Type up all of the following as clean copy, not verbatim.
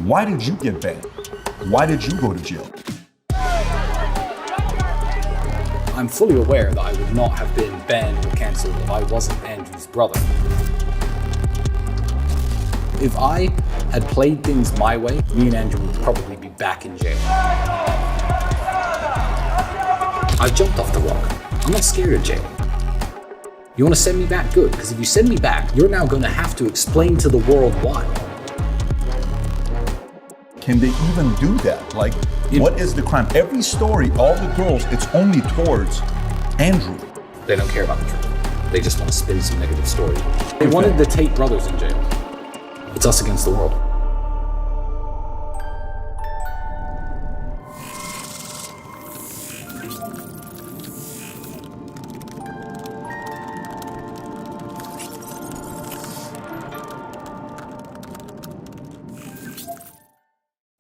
Why did you get banned? Why did you go to jail? I'm fully aware that I would not have been banned or cancelled if I wasn't Andrew's brother. If I had played things my way, me and Andrew would probably be back in jail. I jumped off the rock. I'm not scared of jail. You want to send me back? Good, because if you send me back, you're now going to have to explain to the world why. Can they even do that? Like, what is the crime? Every story, all the girls, it's only towards Andrew. They don't care about the truth. They just want to spin some negative story. They wanted the Tate brothers in jail. It's us against the world.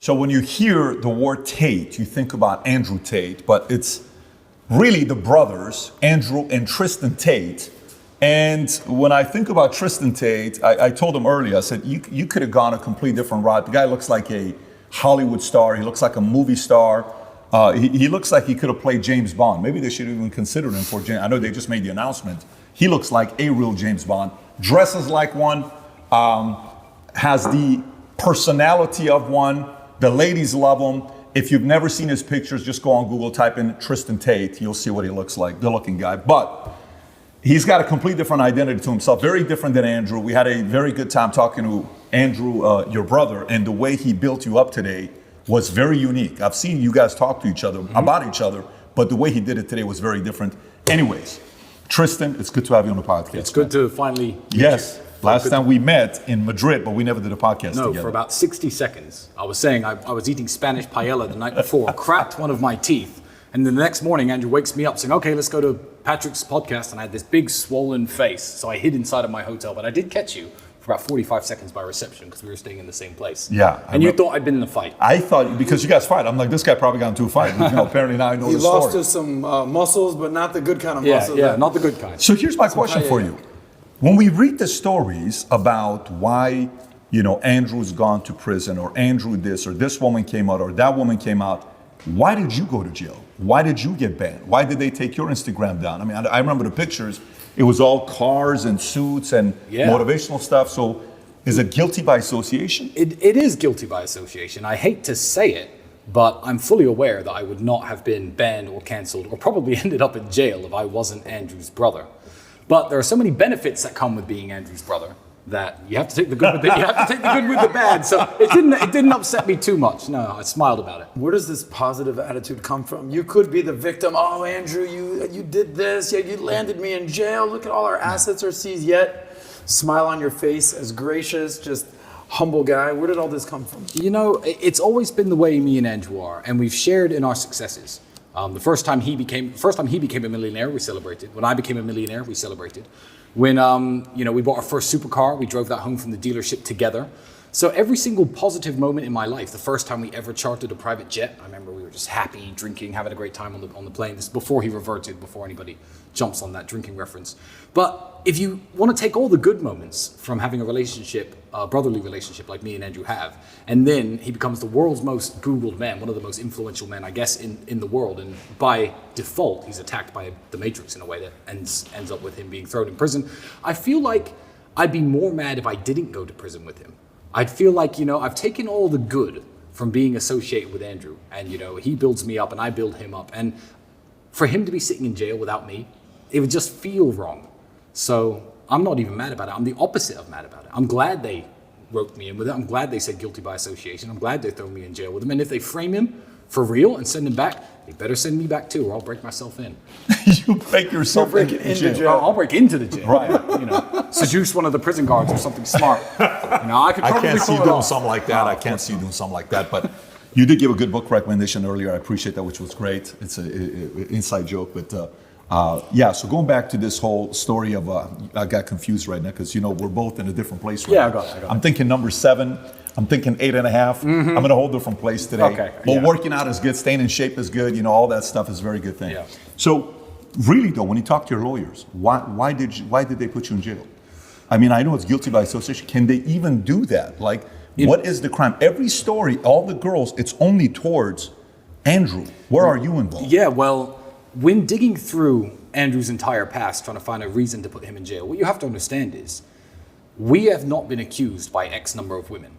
So when you hear the word Tate, you think about Andrew Tate, but it's really the brothers, Andrew and Tristan Tate. And when I think about Tristan Tate, I told him earlier, I said, you could have gone a complete different route. The guy looks like a Hollywood star. He looks like a movie star. He looks like he could have played James Bond. Maybe they should even consider him for James. I know they just made the announcement. He looks like a real James Bond. Dresses like one, has the personality of one. The ladies love him. If you've never seen his pictures, just go on Google, type in Tristan Tate. You'll see what he looks like, good looking guy. But he's got a complete different identity to himself, very different than Andrew. We had a very good time talking to Andrew, your brother, and the way he built you up today was very unique. I've seen you guys talk to each other about each other, but the way he did it today was very different. Anyways, Tristan, it's good to have you on the podcast. It's good to finally meet Yes. you. Last time we met in Madrid, but we never did a podcast together. No, for about 60 seconds. I was saying I was eating Spanish paella the night before, cracked one of my teeth, and then the next morning Andrew wakes me up saying, okay, let's go to Patrick's podcast, and I had this big swollen face, so I hid inside of my hotel, but I did catch you for about 45 seconds by reception because we were staying in the same place. Yeah. And you thought I'd been in a fight. I thought, because you guys fight, I'm like, this guy probably got into a fight. Apparently now I know the story. He lost to some muscles, but not the good kind of muscles. Yeah, not the good kind. So here's my question for you. When we read the stories about why, Andrew's gone to prison, or Andrew this, or this woman came out, or that woman came out, why did you go to jail? Why did you get banned? Why did they take your Instagram down? I mean, I remember the pictures. It was all cars and suits and motivational stuff. So is it guilty by association? It is guilty by association. I hate to say it, but I'm fully aware that I would not have been banned or cancelled or probably ended up in jail if I wasn't Andrew's brother. But there are so many benefits that come with being Andrew's brother that you have to take the good with the bad. So it didn't upset me too much. No, I smiled about it. Where does this positive attitude come from? You could be the victim. Oh, Andrew, you did this. Yeah, you landed me in jail. Look at all our assets are seized. Yet, smile on your face, as gracious, just humble guy. Where did all this come from? It's always been the way me and Andrew are, and we've shared in our successes. The first time he became a millionaire, we celebrated. When I became a millionaire, we celebrated. When we bought our first supercar, we drove that home from the dealership together. So every single positive moment in my life, the first time we ever chartered a private jet, I remember we were just happy, drinking, having a great time on the plane. This is before he reverted, before anybody jumps on that drinking reference. But if you want to take all the good moments from having a relationship, a brotherly relationship like me and Andrew have, and then he becomes the world's most Googled man, one of the most influential men, I guess, in the world. And by default, he's attacked by the Matrix in a way that ends up with him being thrown in prison. I feel like I'd be more mad if I didn't go to prison with him. I'd feel like, I've taken all the good from being associated with Andrew, and, he builds me up and I build him up. And for him to be sitting in jail without me, it would just feel wrong. So I'm not even mad about it. I'm the opposite of mad about it. I'm glad they roped me in with it. I'm glad they said guilty by association. I'm glad they throw me in jail with him. And if they frame him for real and send him back, they better send me back too, or I'll break myself in. You break yourself into jail. I'll break into the jail. Right. Seduce one of the prison guards or something smart. I can't see you doing something like that. I can't see you doing something like that. But you did give a good book recommendation earlier. I appreciate that, which was great. It's an inside joke, but so going back to this whole story of, I got confused right now because, we're both in a different place right now. I got it. I'm thinking number 7. I'm thinking 8.5. I'm in a whole different place today. Okay. But working out is good. Staying in shape is good. All that stuff is a very good thing. Yeah. So really though, when you talk to your lawyers, why did they put you in jail? I mean, I know it's guilty by association. Can they even do that? Like, What is the crime? Every story, all the girls, it's only towards Andrew. Where are you involved? Yeah, well, when digging through Andrew's entire past, trying to find a reason to put him in jail, what you have to understand is we have not been accused by X number of women.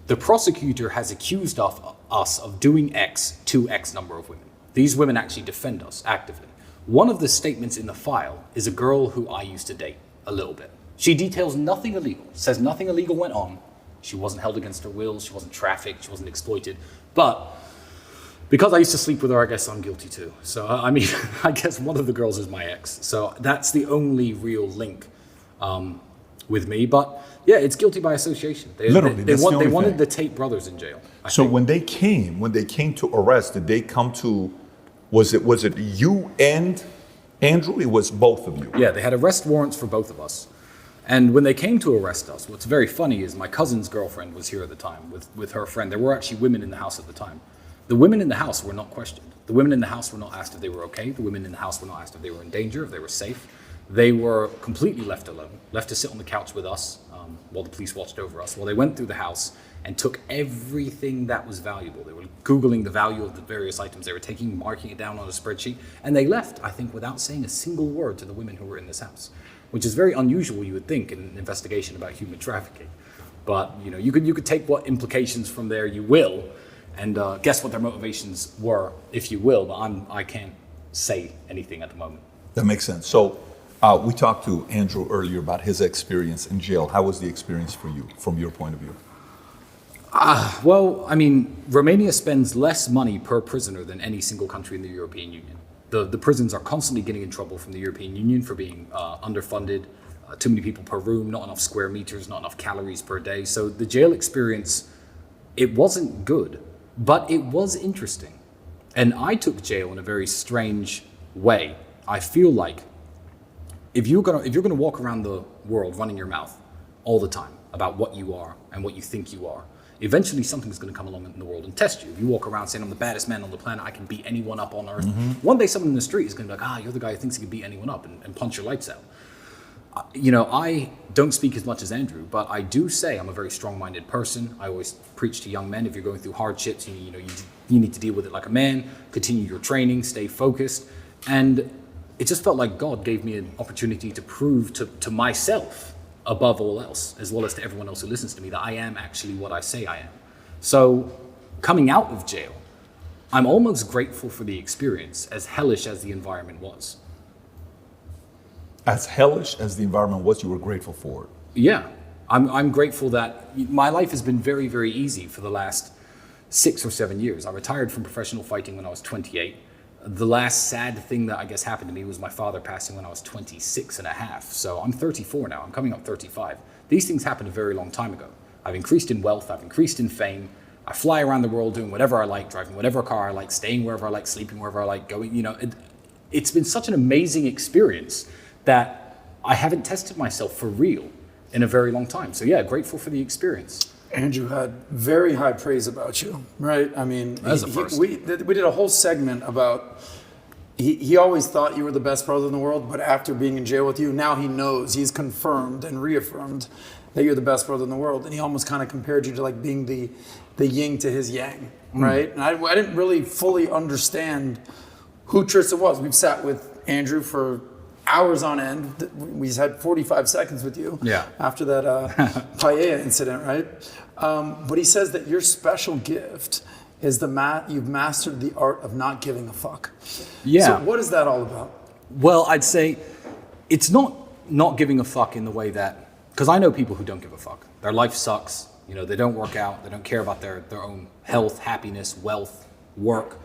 The prosecutor has accused us of doing X to X number of women. These women actually defend us actively. One of the statements in the file is a girl who I used to date a little bit. She details nothing illegal, says nothing illegal went on. She wasn't held against her will, she wasn't trafficked, she wasn't exploited. But because I used to sleep with her, I guess I'm guilty too. So, I mean, I guess one of the girls is my ex. So that's the only real link with me. But yeah, it's guilty by association. They wanted the Tate brothers in jail. I think. When they came to arrest, did they come to, was it you and Andrew? It was both of you. Yeah, they had arrest warrants for both of us. And when they came to arrest us, what's very funny is my cousin's girlfriend was here at the time with her friend. There were actually women in the house at the time. The women in the house were not questioned. The women in the house were not asked if they were okay. The women in the house were not asked if they were in danger, if they were safe. They were completely left alone, left to sit on the couch with us while the police watched over us, while they went through the house and took everything that was valuable. They were Googling the value of the various items. They were marking it down on a spreadsheet, and they left, I think, without saying a single word to the women who were in this house, which is very unusual, you would think, in an investigation about human trafficking. But you could take what implications from there you will, and guess what their motivations were, if you will. But I can't say anything at the moment. That makes sense. So we talked to Andrew earlier about his experience in jail. How was the experience for you, from your point of view? Well, I mean, Romania spends less money per prisoner than any single country in the European Union. The prisons are constantly getting in trouble from the European Union for being underfunded, too many people per room, not enough square meters, not enough calories per day. So the jail experience, it wasn't good, but it was interesting. And I took jail in a very strange way. I feel like if you're gonna walk around the world running your mouth all the time about what you are and what you think you are, eventually something's going to come along in the world and test you. If you walk around saying, I'm the baddest man on the planet, I can beat anyone up on earth, one day someone in the street is going to be like, you're the guy who thinks he can beat anyone up and punch your lights out. I don't speak as much as Andrew, but I do say I'm a very strong-minded person. I always preach to young men, if you're going through hardships, you need to deal with it like a man, continue your training, stay focused. And it just felt like God gave me an opportunity to prove to myself, above all else, as well as to everyone else who listens to me, that I am actually what I say I am. So coming out of jail, I'm almost grateful for the experience, as hellish as the environment was. As hellish as the environment was, you were grateful for it. Yeah, I'm grateful that my life has been very, very easy for the last 6 or 7 years. I retired from professional fighting when I was 28. The last sad thing that I guess happened to me was my father passing when I was 26 and a half. So I'm 34 now, I'm coming up 35. These things happened a very long time ago. I've increased in wealth, I've increased in fame. I fly around the world doing whatever I like, driving whatever car I like, staying wherever I like, sleeping wherever I like, going, it's been such an amazing experience that I haven't tested myself for real in a very long time. So yeah, grateful for the experience. Andrew had very high praise about you, right? I mean, we did a whole segment about, he always thought you were the best brother in the world, but after being in jail with you, now he knows, he's confirmed and reaffirmed that you're the best brother in the world. And he almost kind of compared you to like being the yin to his yang, right? And I didn't really fully understand who Tristan was. We've sat with Andrew for hours on end. We had 45 seconds with you after that paella incident, right? But he says that your special gift is you've mastered the art of not giving a fuck. Yeah. So what is that all about? Well, I'd say it's not giving a fuck in the way that, because I know people who don't give a fuck. Their life sucks. They don't work out. They don't care about their own health, happiness, wealth, work.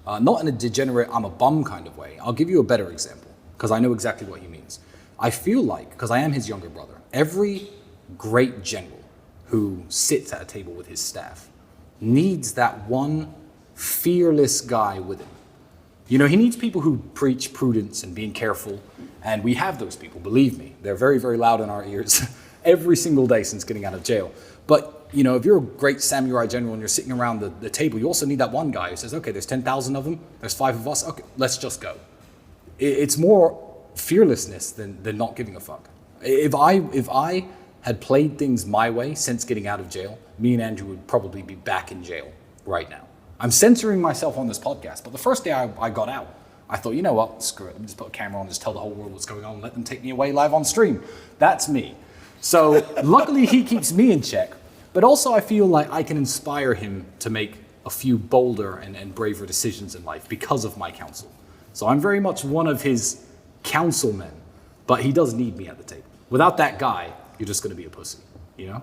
Not in a degenerate, I'm a bum kind of way. I'll give you a better example, because I know exactly what he means. I feel like, because I am his younger brother, every great general who sits at a table with his staff needs that one fearless guy with him. He needs people who preach prudence and being careful, and we have those people, believe me. They're very, very loud in our ears every single day since getting out of jail. But, if you're a great samurai general and you're sitting around the table, you also need that one guy who says, okay, there's 10,000 of them, there's 5 of us, okay, let's just go. It's more fearlessness than not giving a fuck. If I had played things my way since getting out of jail, me and Andrew would probably be back in jail right now. I'm censoring myself on this podcast, but the first day I got out, I thought, you know what, screw it. Let me just put a camera on, just tell the whole world what's going on, and let them take me away live on stream. That's me. So luckily he keeps me in check, but also I feel like I can inspire him to make a few bolder and braver decisions in life because of my counsel. So I'm very much one of his councilmen, but he does need me at the table. Without that guy, you're just going to be a pussy, you know?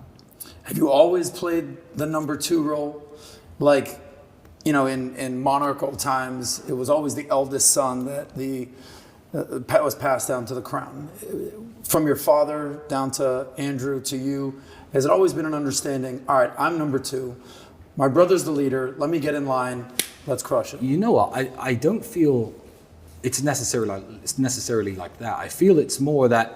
Have you always played the number 2 role? Like, you know, in monarchical times, it was always the eldest son that was passed down to the crown. From your father down to Andrew to you, has it always been an understanding, all right, I'm number 2, my brother's the leader, let me get in line, let's crush it? You know what, I don't feel it's necessarily like that. I feel it's more that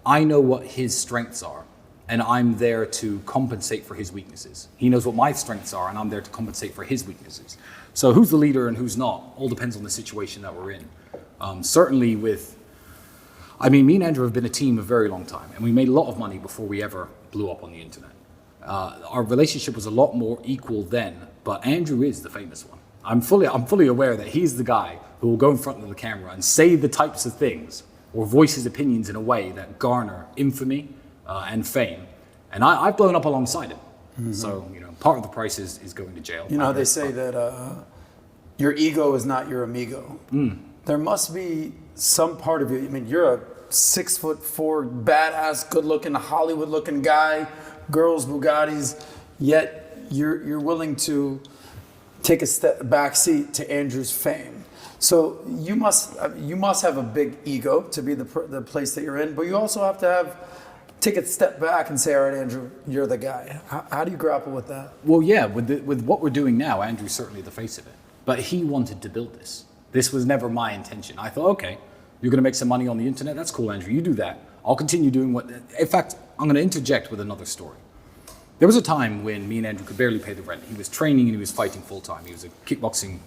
I know what his strengths are, and I'm there to compensate for his weaknesses. He knows what my strengths are, and I'm there to compensate for his weaknesses. So who's the leader and who's not all depends on the situation that we're in. Certainly me and Andrew have been a team a very long time, and we made a lot of money before we ever blew up on the internet. Our relationship was a lot more equal then, but Andrew is the famous one. I'm fully aware that he's the guy who will go in front of the camera and say the types of things or voice his opinions in a way that garner infamy and fame. And I've blown up alongside him. Mm-hmm. So, you know, part of the price is going to jail. You know, they say that your ego is not your amigo. There must be some part of you. I mean, you're a 6'4", badass, good-looking, Hollywood-looking guy, girls, Bugattis, yet you're willing to take a back seat to Andrew's fame. So you must have a big ego to be the place that you're in, but you also have to take a step back and say, all right, Andrew, you're the guy. How do you grapple with that? Well, yeah, with what we're doing now, Andrew's certainly the face of it. But he wanted to build this. This was never my intention. I thought, okay, you're going to make some money on the internet? That's cool, Andrew. You do that. I'll continue doing what... In fact, I'm going to interject with another story. There was a time when me and Andrew could barely pay the rent. He was training and he was fighting full-time. He was a kickboxing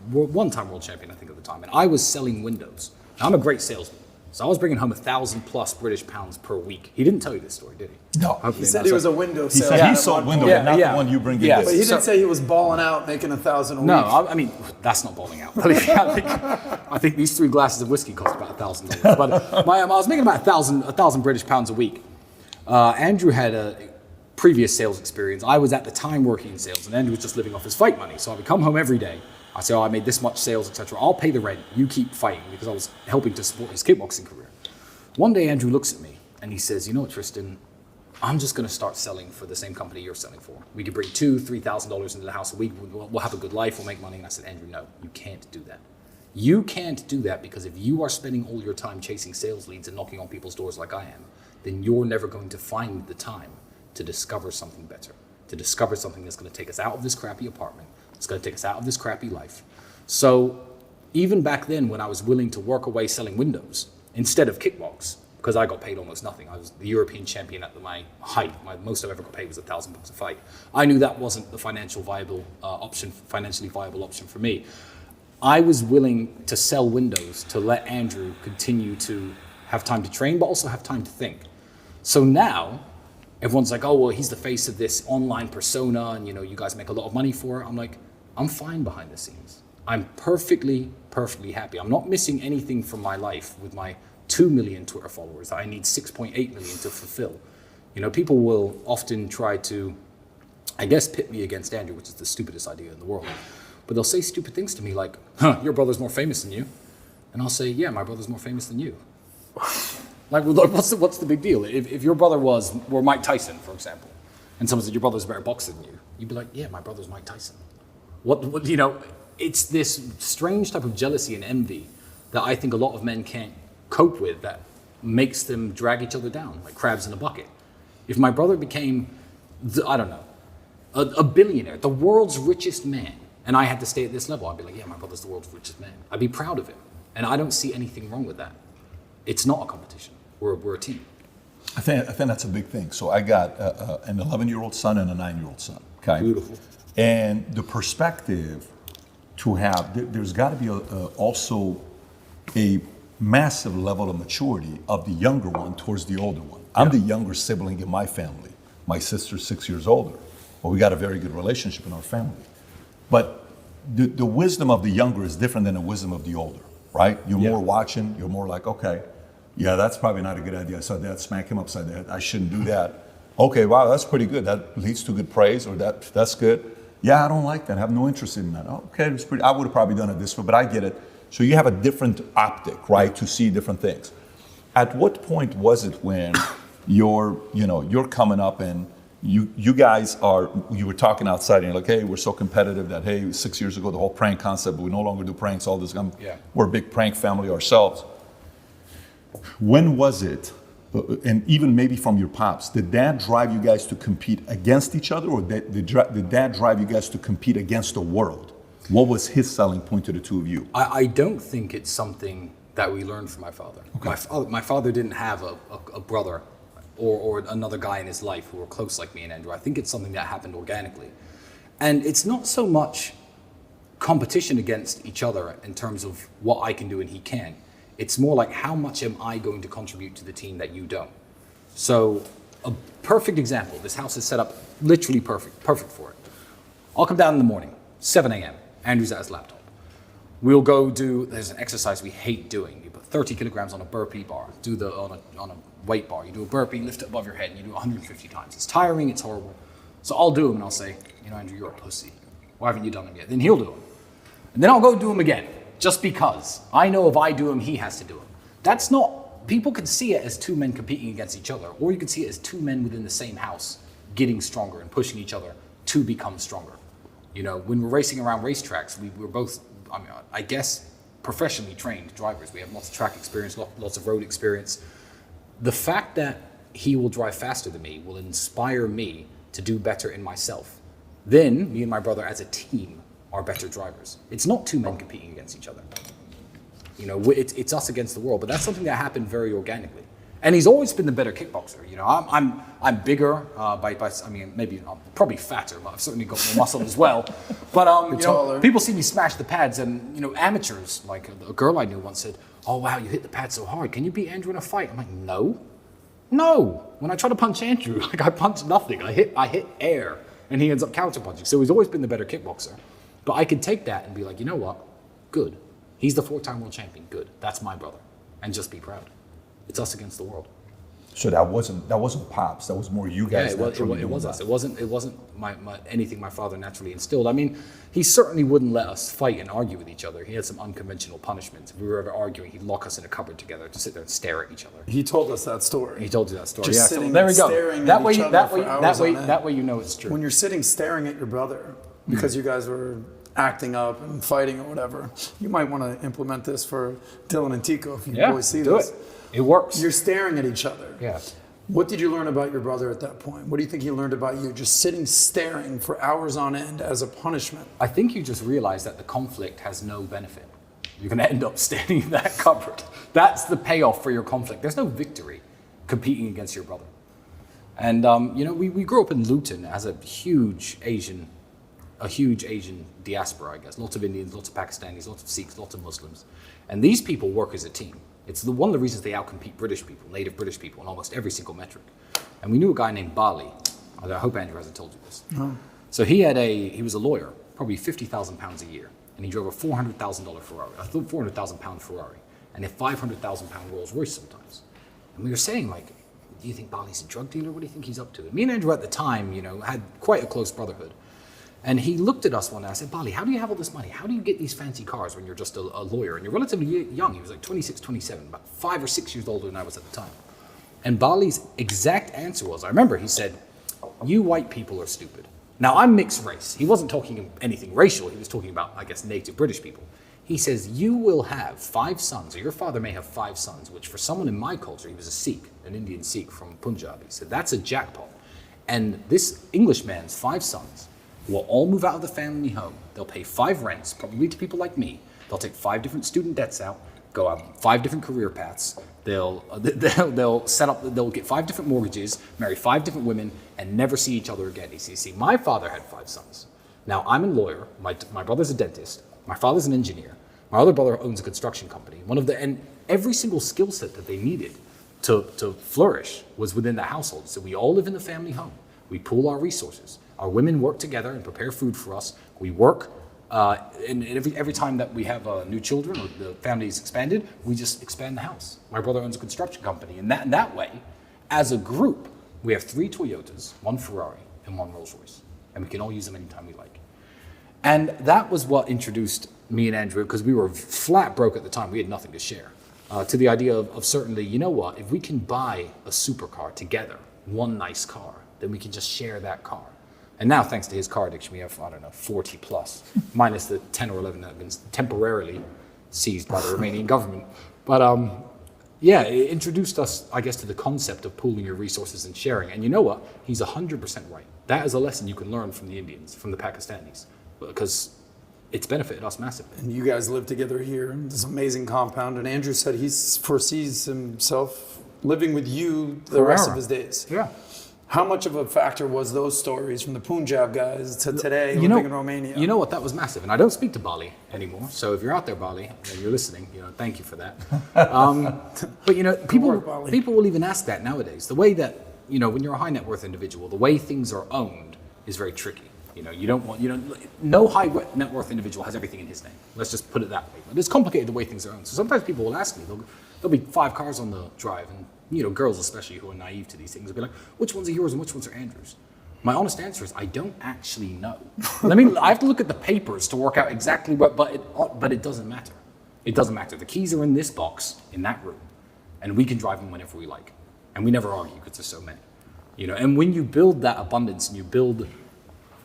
one-time world champion, I think, at the time. And I was selling windows. Now, I'm a great salesman. So I was bringing home 1,000 plus British pounds per week. He didn't tell you this story, did he? No. He said it was a window He sale. said he sold windows, but not the one you bring in. But he didn't say he was balling out, making 1,000 a week. No, I mean, that's not balling out. I think these 3 glasses of whiskey cost about $1,000. But I was making about 1,000 British pounds a week. Andrew had a previous sales experience. I was at the time working in sales, and Andrew was just living off his fight money. So I would come home every day. I say, I made this much sales, etc. I'll pay the rent. You keep fighting, because I was helping to support his kickboxing career. One day, Andrew looks at me and he says, you know what, Tristan, I'm just going to start selling for the same company you're selling for. We could bring $2,000, $3,000 into the house a week. We'll have a good life. We'll make money. And I said, Andrew, no, you can't do that. You can't do that, because if you are spending all your time chasing sales leads and knocking on people's doors like I am, then you're never going to find the time to discover something better, to discover something that's going to take us out of this crappy apartment. It's going to take us out of this crappy life. So even back then, when I was willing to work away selling windows instead of kickbox, because I got paid almost nothing. I was the European champion at my height. Most I ever got paid was $1,000 a fight. I knew that wasn't the financially viable option for me. I was willing to sell windows to let Andrew continue to have time to train, but also have time to think. So now, everyone's like, oh, well, he's the face of this online persona, and you guys make a lot of money for it. I'm like, I'm fine behind the scenes. I'm perfectly happy. I'm not missing anything from my life with my 2 million Twitter followers. I need 6.8 million to fulfill. People will often try to, I guess, pit me against Andrew, which is the stupidest idea in the world. But they'll say stupid things to me like, your brother's more famous than you. And I'll say, yeah, my brother's more famous than you. Like, what's the big deal? If your brother were Mike Tyson, for example, and someone said your brother's a better boxer than you, you'd be like, yeah, my brother's Mike Tyson. It's this strange type of jealousy and envy that I think a lot of men can't cope with, that makes them drag each other down like crabs in a bucket. If my brother became, a billionaire, the world's richest man, and I had to stay at this level, I'd be like, yeah, my brother's the world's richest man. I'd be proud of him. And I don't see anything wrong with that. It's not a competition. We're a team. I think that's a big thing. So I got an 11-year-old son and a 9-year-old son. Okay. Beautiful. And the perspective to have, there's got to be also a massive level of maturity of the younger one towards the older one. I'm the younger sibling in my family. My sister's 6 years older. Well, we got a very good relationship in our family. But the wisdom of the younger is different than the wisdom of the older, right? You're more watching, you're more like, okay, yeah, that's probably not a good idea. I saw Dad smack him upside the head. I shouldn't do that. Okay, wow, that's pretty good. That leads to good praise, or that's good. Yeah, I don't like that. I have no interest in that. Okay, it's pretty. I would have probably done it this way, but I get it. So you have a different optic, right, to see different things. At what point was it when you're coming up and you guys you were talking outside and you're like, hey, we're so competitive that, hey, 6 years ago, the whole prank concept, we no longer do pranks, all this. We're a big prank family ourselves. When was it, and even maybe from your pops, did Dad drive you guys to compete against each other, or did Dad drive you guys to compete against the world? What was his selling point to the two of you? I don't think it's something that we learned from my father. Okay. My father didn't have a brother or another guy in his life who were close like me and Andrew. I think it's something that happened organically. And it's not so much competition against each other in terms of what I can do and he can. It's more like, how much am I going to contribute to the team that you don't? So a perfect example, this house is set up literally perfect for it. I'll come down in the morning, 7 a.m. Andrew's at his laptop. We'll go there's an exercise we hate doing. You put 30 kilograms on a burpee bar, on a weight bar. You do a burpee, lift it above your head, and you do it 150 times. It's tiring, it's horrible. So I'll do them and I'll say, Andrew, you're a pussy. Why haven't you done them yet? Then he'll do them. And then I'll go do them again, just because. I know if I do them, he has to do them. That's not, people can see it as two men competing against each other, or you can see it as two men within the same house getting stronger and pushing each other to become stronger. When we're racing around racetracks, we're both, I guess, professionally trained drivers. We have lots of track experience, lots of road experience. The fact that he will drive faster than me will inspire me to do better in myself. Then, me and my brother as a team are better drivers. It's not two men competing against each other. It's us against the world, but that's something that happened very organically. And he's always been the better kickboxer. I'm bigger maybe I'm probably fatter, but I've certainly got more muscle as well. But people see me smash the pads, and amateurs, like a girl I knew once said, "Oh wow, you hit the pad so hard. Can you beat Andrew in a fight?" I'm like, no. When I try to punch Andrew, I punch nothing. I hit air, and he ends up counter punching. So he's always been the better kickboxer. But I can take that and be like, you know what? Good. He's the 4-time world champion. Good. That's my brother, and just be proud. It's us against the world. So that wasn't Pops. That was more you guys. Yeah, it was us. It wasn't anything my father naturally instilled. He certainly wouldn't let us fight and argue with each other. He had some unconventional punishments. If we were ever arguing, he'd lock us in a cupboard together to sit there and stare at each other. He told us that story. He told you that story. Just yeah. sitting So there we go. staring That at way, each other that for way, hours that way, on end. that way, you know it's true. When you're sitting staring at your brother because you guys were acting up and fighting or whatever, you might want to implement this for Dylan and Tico if you boys see do this. It works. You're staring at each other. Yeah. What did you learn about your brother at that point? What do you think he learned about you? Just sitting staring for hours on end as a punishment. I think you just realize that the conflict has no benefit. You're going to end up standing in that cupboard. That's the payoff for your conflict. There's no victory competing against your brother. And we grew up in Luton as a huge Asian diaspora, I guess. Lots of Indians, lots of Pakistanis, lots of Sikhs, lots of Muslims. And these people work as a team. It's one of the reasons they outcompete British people, native British people, in almost every single metric. And we knew a guy named Bali. I hope Andrew hasn't told you this. No. So he was a lawyer, probably 50,000 pounds a year. And he drove a $400,000 Ferrari, a 400,000 pound Ferrari, and a 500,000 pound Rolls Royce sometimes. And we were saying, do you think Bali's a drug dealer? What do you think he's up to? And me and Andrew at the time, had quite a close brotherhood. And he looked at us one day. I said, Bali, how do you have all this money? How do you get these fancy cars when you're just a lawyer? And you're relatively young. He was like 26, 27, about 5 or 6 years older than I was at the time. And Bali's exact answer was, I remember he said, you white people are stupid. Now, I'm mixed race. He wasn't talking anything racial. He was talking about, I guess, native British people. He says, you will have 5 sons, or your father may have 5 sons, which for someone in my culture, he was a Sikh, an Indian Sikh from Punjab. He said, that's a jackpot. And this Englishman's 5 sons will all move out of the family home. They'll pay 5 rents, probably to people like me. They'll take 5 different student debts out, go out 5 different career paths. They'll get 5 different mortgages, marry 5 different women, and never see each other again. You see, my father had 5 sons. Now, I'm a lawyer. My brother's a dentist. My father's an engineer. My other brother owns a construction company. And every single skill set that they needed, to flourish was within the household. So we all live in the family home. We pool our resources. Our women work together and prepare food for us. We work, and every time that we have new children or the family is expanded, we just expand the house. My brother owns a construction company, and that way, as a group, we have 3 Toyotas, 1 Ferrari, and 1 Rolls Royce, and we can all use them anytime we like. And that was what introduced me and Andrew, because we were flat broke at the time. We had nothing to share. To the idea of certainly, you know what, if we can buy a supercar together, one nice car, then we can just share that car. And now, thanks to his car addiction, we have, 40 plus, minus the 10 or 11 that have been temporarily seized by the Romanian government. But yeah, it introduced us, I guess, to the concept of pooling your resources and sharing. And you know what? He's 100% right. That is a lesson you can learn from the Indians, from the Pakistanis, because it's benefited us massively. And you guys live together here in this amazing compound. And Andrew said he foresees himself living with you the rest of his days. Yeah. How much of a factor was those stories from the Punjab guys to today living in Romania? You know what? That was massive. And I don't speak to Bali anymore. So if you're out there, Bali, and you're listening, thank you for that. But people will even ask that nowadays. The way that, when you're a high net worth individual, the way things are owned is very tricky. You don't want, no high net worth individual has everything in his name. Let's just put it that way. But it's complicated the way things are owned. So sometimes people will ask me, there'll be 5 cars on the drive, and girls especially who are naive to these things will be like, which ones are yours and which ones are Andrew's? My honest answer is I don't actually know. I have to look at the papers to work out exactly what, but it doesn't matter. It doesn't matter. The keys are in this box in that room, and we can drive them whenever we like. And we never argue because there's so many. And when you build that abundance and you build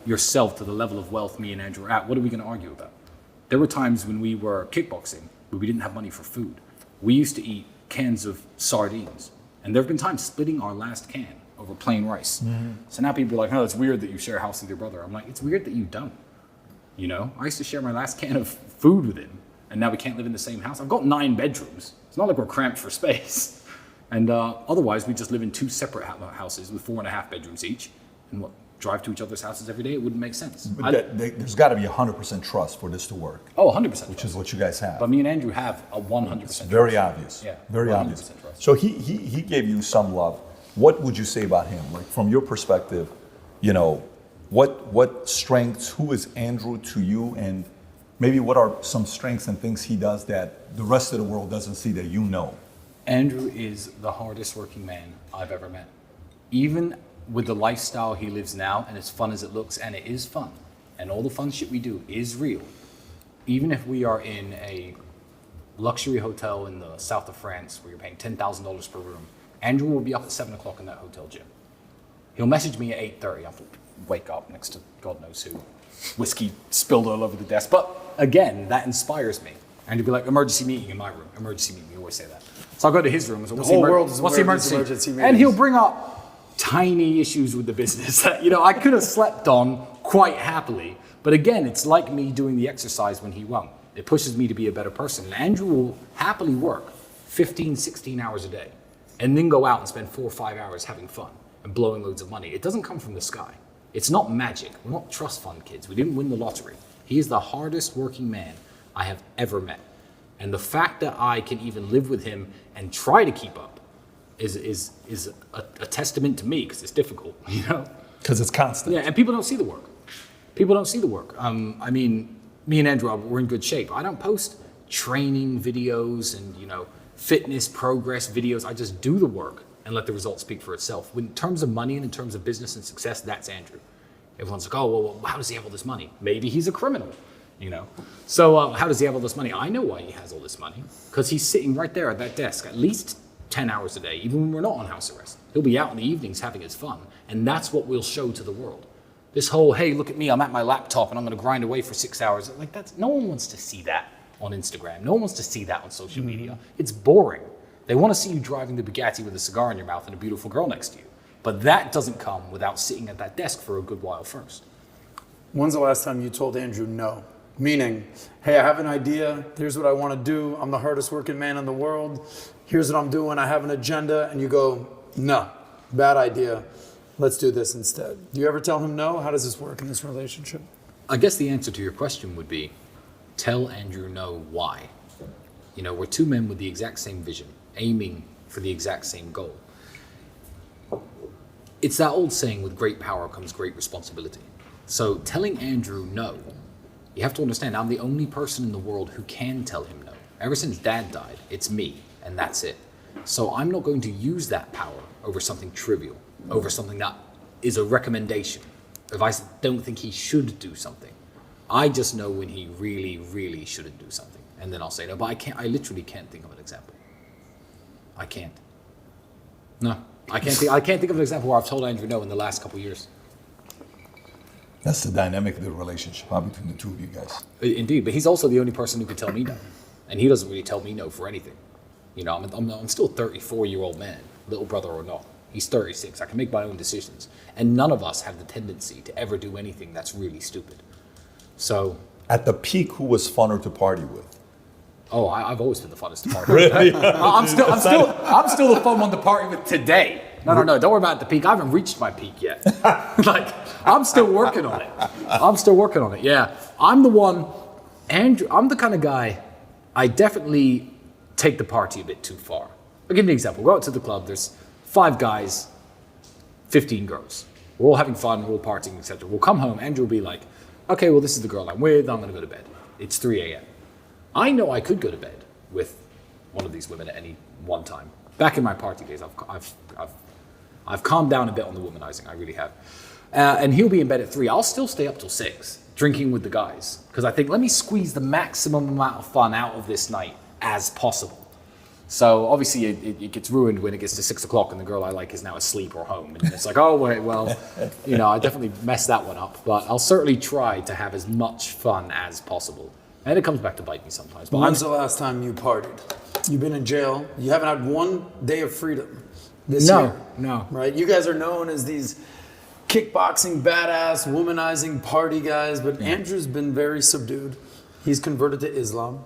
yourself to the level of wealth me and Andrew are at, what are we going to argue about? There were times when we were kickboxing where we didn't have money for food. We used to eat cans of sardines, and there have been times splitting our last can over plain rice. Mm-hmm. So now people are like, it's weird that you share a house with your brother. I'm like, it's weird that you don't. I used to share my last can of food with him, and now we can't live in the same house. I've got 9 bedrooms. It's not like we're cramped for space. And otherwise, we just live in 2 separate houses with 4.5 bedrooms each, and drive to each other's houses every day. It wouldn't make sense. But there's got to be 100% trust for this to work. Oh, 100%. Which is what you guys have. But me and Andrew have a 100% It's very trust. obvious. Yeah, very obvious. Trust. So he gave you some love. What would you say about him? Like from your perspective, what strengths, who is Andrew to you, and maybe what are some strengths and things he does that the rest of the world doesn't see that you know? Andrew is the hardest working man I've ever met. Even with the lifestyle he lives now, and as fun as it looks, and it is fun, and all the fun shit we do is real. Even if we are in a luxury hotel in the south of France where you're paying $10,000 per room, Andrew will be up at 7 o'clock in that hotel gym. He'll message me at 8:30. I'll wake up next to God knows who. Whiskey spilled all over the desk. But again, that inspires me. And he'll be like, emergency meeting in my room. Emergency meeting, we always say that. So I'll go to his room. So the whole world is what's the emergency meetings. And he'll bring up tiny issues with the business that, I could have slept on quite happily. But again, it's like me doing the exercise when he won't. It pushes me to be a better person. And Andrew will happily work 15, 16 hours a day and then go out and spend 4 or 5 hours having fun and blowing loads of money. It doesn't come from the sky. It's not magic. We're not trust fund kids. We didn't win the lottery. He is the hardest working man I have ever met. And the fact that I can even live with him and try to keep up is a testament to me, because it's difficult, Because it's constant. Yeah, and people don't see the work. People don't see the work. Me and Andrew, we're in good shape. I don't post training videos and, fitness progress videos. I just do the work and let the results speak for itself. In terms of money and in terms of business and success, that's Andrew. Everyone's like, well, how does he have all this money? Maybe he's a criminal, So how does he have all this money? I know why he has all this money, because he's sitting right there at that desk at least 10 hours a day, even when we're not on house arrest. He'll be out in the evenings having his fun, and that's what we'll show to the world. This whole, hey, look at me, I'm at my laptop and I'm going to grind away for 6 hours. No one wants to see that on Instagram. No one wants to see that on social media. It's boring. They want to see you driving the Bugatti with a cigar in your mouth and a beautiful girl next to you. But that doesn't come without sitting at that desk for a good while first. When's the last time you told Andrew no? Meaning, hey, I have an idea. Here's what I want to do. I'm the hardest working man in the world. Here's what I'm doing. I have an agenda. And you go, no, bad idea. Let's do this instead. Do you ever tell him no? How does this work in this relationship? I guess the answer to your question would be, tell Andrew no why. We're 2 men with the exact same vision, aiming for the exact same goal. It's that old saying, with great power comes great responsibility. So telling Andrew no, you have to understand, I'm the only person in the world who can tell him no. Ever since Dad died, it's me, and that's it. So I'm not going to use that power over something trivial, over something that is a recommendation. If I don't think he should do something, I just know when he really, really shouldn't do something. And then I'll say no, but I literally can't think of an example. I can't. No, I can't think of an example where I've told Andrew no in the last couple of years. That's the dynamic of the relationship between the two of you guys. Indeed, but he's also the only person who can tell me no. And he doesn't really tell me no for anything. You know, I'm still a 34-year-old man, little brother or not. He's 36. I can make my own decisions. And none of us have the tendency to ever do anything that's really stupid. So... At the peak, who was funner to party with? Oh, I've always been the funnest to party with. Really? I'm still the fun one to party with today. No, don't worry about the peak. I haven't reached my peak yet. I'm still working on it. Yeah. I'm the one, Andrew, I'm the kind of guy, I definitely take the party a bit too far. I'll give you an example. We'll go out to the club, there's 5 guys, 15 girls. We're all having fun, we're all partying, etc. We'll come home, Andrew will be like, okay, well, this is the girl I'm with, I'm gonna go to bed. It's 3 a.m. I know I could go to bed with one of these women at any one time. Back in my party days, I've calmed down a bit on the womanizing, I really have. And he'll be in bed at 3. I'll still stay up till 6, drinking with the guys. Because I think, let me squeeze the maximum amount of fun out of this night as possible. So obviously it gets ruined when it gets to 6 o'clock and the girl I like is now asleep or home. And it's like, oh, wait, well, you know, I definitely messed that one up. But I'll certainly try to have as much fun as possible. And it comes back to bite me sometimes. But when's the last time you partied? You've been in jail. You haven't had one day of freedom this year. No. Right? You guys are known as these kickboxing, badass, womanizing party guys, but Andrew's been very subdued. He's converted to Islam.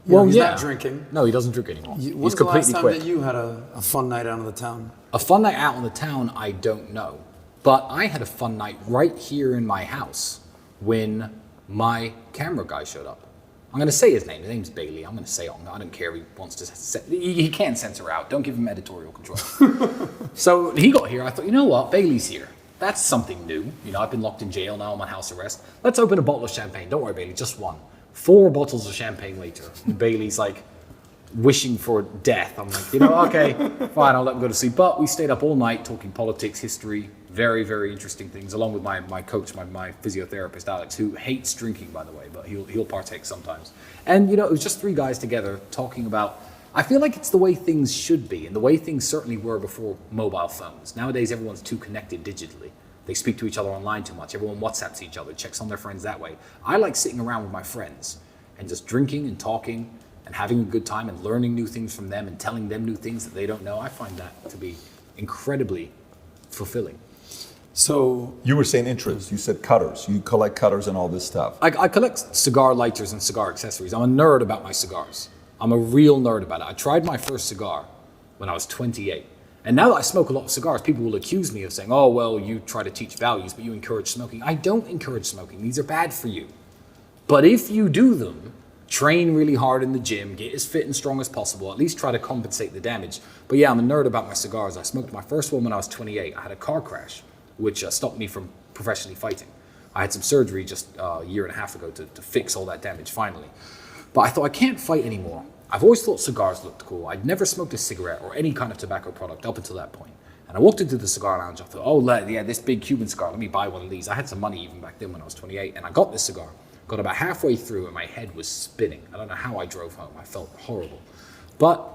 He's not drinking. No, he doesn't drink anymore. When's the last time that you had a fun night out on the town? A fun night out on the town, I don't know. But I had a fun night right here in my house when my camera guy showed up. I'm going to say his name. His name's Bailey. I'm going to say it. I don't care if he wants to. He can't censor out. Don't give him editorial control. So he got here. I thought, you know what? Bailey's here. That's something new. You know, I've been locked in jail. Now I'm on house arrest. Let's open a bottle of champagne. Don't worry, Bailey. Just one. 4 bottles of champagne later. And Bailey's like wishing for death. I'm like, you know, okay, fine. I'll let him go to sleep. But we stayed up all night talking politics, history, very, very interesting things, along with my coach, my physiotherapist, Alex, who hates drinking, by the way, but he'll partake sometimes. And, you know, it was just 3 guys together talking about, I feel like it's the way things should be and the way things certainly were before mobile phones. Nowadays, everyone's too connected digitally. They speak to each other online too much. Everyone WhatsApps each other, checks on their friends that way. I like sitting around with my friends and just drinking and talking and having a good time and learning new things from them and telling them new things that they don't know. I find that to be incredibly fulfilling. So you were saying interests. You said cutters. You collect cutters and all this stuff. I collect cigar lighters and cigar accessories. I'm a nerd about my cigars. I'm a real nerd about it. I tried my first cigar when I was 28. And now that I smoke a lot of cigars, people will accuse me of saying, oh, well, you try to teach values, but you encourage smoking. I don't encourage smoking. These are bad for you. But if you do them, train really hard in the gym, get as fit and strong as possible, at least try to compensate the damage. But yeah, I'm a nerd about my cigars. I smoked my first one when I was 28. I had a car crash, which stopped me from professionally fighting. I had some surgery just a year and a half ago to fix all that damage finally. But I thought, I can't fight anymore. I've always thought cigars looked cool. I'd never smoked a cigarette or any kind of tobacco product up until that point. And I walked into the cigar lounge. I thought, oh, yeah, this big Cuban cigar, let me buy one of these. I had some money even back then when I was 28, and I got this cigar. Got about halfway through and my head was spinning. I don't know how I drove home. I felt horrible. But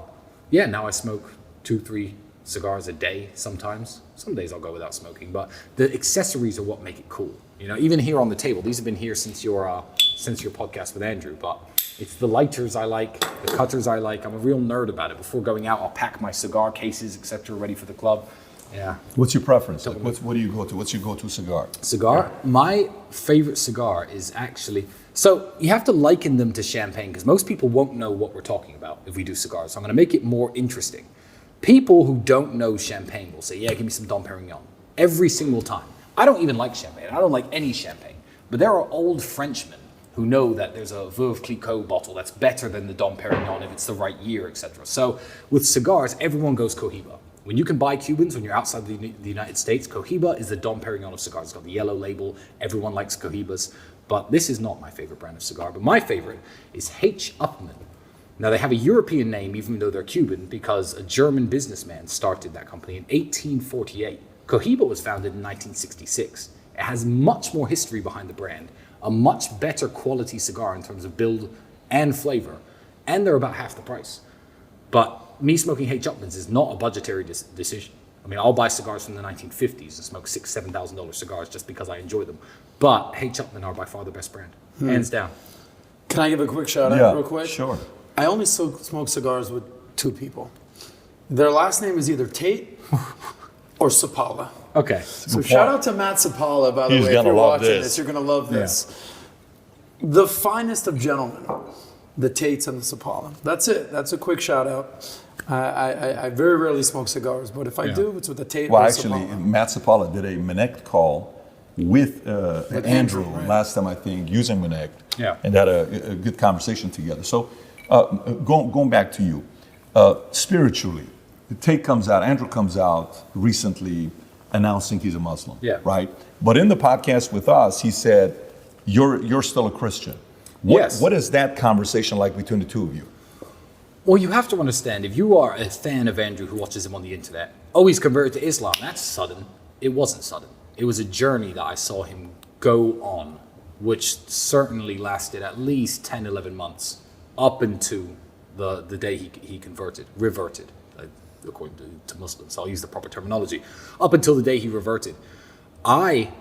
yeah, now I smoke 2-3 cigars a day sometimes. Some days I'll go without smoking, but the accessories are what make it cool. You know, even here on the table, these have been here since your podcast with Andrew, but it's the lighters I like, the cutters I like. I'm a real nerd about it. Before going out, I'll pack my cigar cases, etc., ready for the club. Yeah. What's your preference? Like, what do you go to? What's your go-to cigar? Cigar? My favorite cigar is actually... So you have to liken them to champagne because most people won't know what we're talking about if we do cigars. So I'm going to make it more interesting. People who don't know champagne will say, yeah, give me some Dom Perignon. Every single time. I don't even like champagne. I don't like any champagne. But there are old Frenchmen who know that there's a Veuve Clicquot bottle that's better than the Dom Perignon if it's the right year, etc. So with cigars, everyone goes Cohiba. When you can buy Cubans, when you're outside the United States, Cohiba is the Dom Perignon of cigars. It's got the yellow label. Everyone likes Cohibas. But this is not my favorite brand of cigar. But my favorite is H. Upmann. Now, they have a European name, even though they're Cuban, because a German businessman started that company in 1848. Cohiba was founded in 1966. It has much more history behind the brand, a much better quality cigar in terms of build and flavor, and they're about half the price. But me smoking H. Upmann's is not a budgetary decision. I mean, I'll buy cigars from the 1950s and smoke $6,000, $7,000 cigars just because I enjoy them. But H. Upmann are by far the best brand, hands down. Can I give a quick shout out real quick? Sure. I only smoke cigars with two people. Their last name is either Tate or Sapala. Okay. So shout out to Matt Sapala, by the He's way. If gonna you're love watching this. this, you're going to love this. The finest of gentlemen, the Tates and the Sapala. That's it. That's a quick shout out. I very rarely smoke cigars, but if I do, it's with the Tate Well, or actually, Sapala. Matt Sapala did a Monect call with Andrew right. last time, I think, using Monect, Yeah. and had a good conversation together. So, going back to you, spiritually, Tate comes out, Andrew comes out recently announcing he's a Muslim, Yeah. right? But in the podcast with us, he said, "You're still a Christian." Yes. What is that conversation like between the two of you? Well, you have to understand, if you are a fan of Andrew who watches him on the internet, oh, he's converted to Islam, that's sudden. It wasn't sudden. It was a journey that I saw him go on, which certainly lasted at least 10, 11 months up into the day he reverted, according to Muslims. I'll use the proper terminology. Up until the day he reverted. I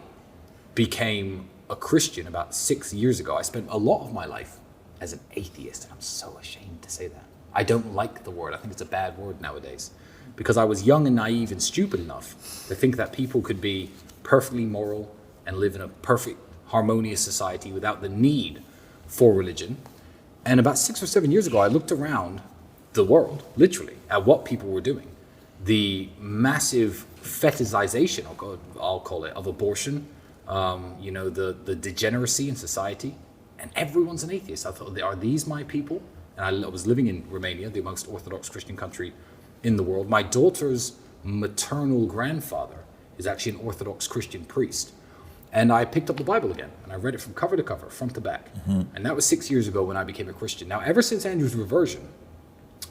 became a Christian about 6 years ago. I spent a lot of my life as an atheist, and I'm so ashamed to say that. I don't like the word. I think it's a bad word nowadays, because I was young and naive and stupid enough to think that people could be perfectly moral and live in a perfect, harmonious society without the need for religion. And about 6 or 7 years ago, I looked around the world, literally, at what people were doing. The massive fetishization, I'll call it, of abortion, the degeneracy in society, and everyone's an atheist. I thought, are these my people? And I was living in Romania, the most Orthodox Christian country in the world. My daughter's maternal grandfather is actually an Orthodox Christian priest. And I picked up the Bible again, and I read it from cover to cover, front to back. And that was 6 years ago when I became a Christian. Now, ever since Andrew's reversion,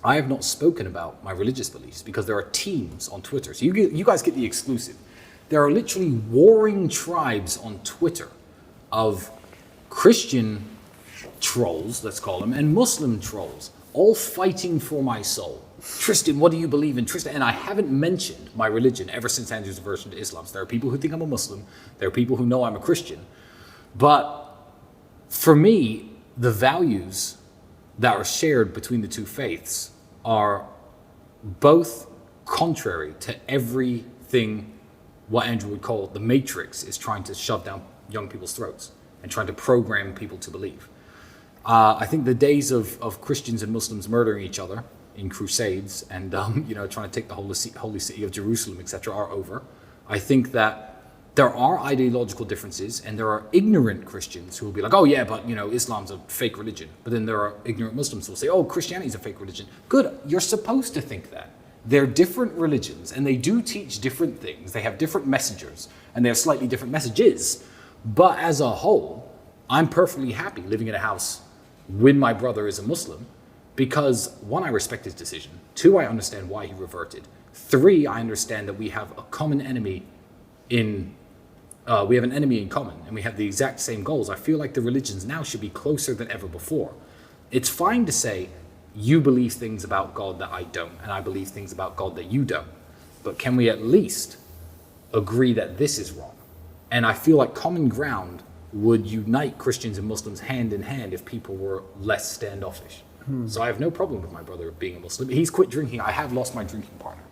I have not spoken about my religious beliefs, because there are teams on Twitter. So you guys get the exclusive. There are literally warring tribes on Twitter of Christian trolls, let's call them, and Muslim trolls, all fighting for my soul. Tristan, what do you believe in? Tristan, and I haven't mentioned my religion ever since Andrew's reversion to Islam. So there are people who think I'm a Muslim. There are people who know I'm a Christian. But for me, the values that are shared between the two faiths are both contrary to everything what Andrew would call the matrix is trying to shove down young people's throats and trying to program people to believe. I think the days of Christians and Muslims murdering each other in crusades and trying to take the holy city of Jerusalem, etc., are over. I think that there are ideological differences, and there are ignorant Christians who will be like, oh yeah, but Islam's a fake religion. But then there are ignorant Muslims who will say, oh, Christianity's a fake religion. Good, you're supposed to think that. They're different religions, and they do teach different things. They have different messengers, and they have slightly different messages. But as a whole, I'm perfectly happy living in a house when my brother is a Muslim, because 1, I respect his decision. 2, I understand why he reverted. 3, I understand that we have a common enemy we have an enemy in common, and we have the exact same goals. I feel like the religions now should be closer than ever before. It's fine to say, you believe things about God that I don't, and I believe things about God that you don't. But can we at least agree that this is wrong? And I feel like common ground would unite Christians and Muslims hand in hand if people were less standoffish. So I have no problem with my brother being a Muslim. He's quit drinking. I have lost my drinking partner.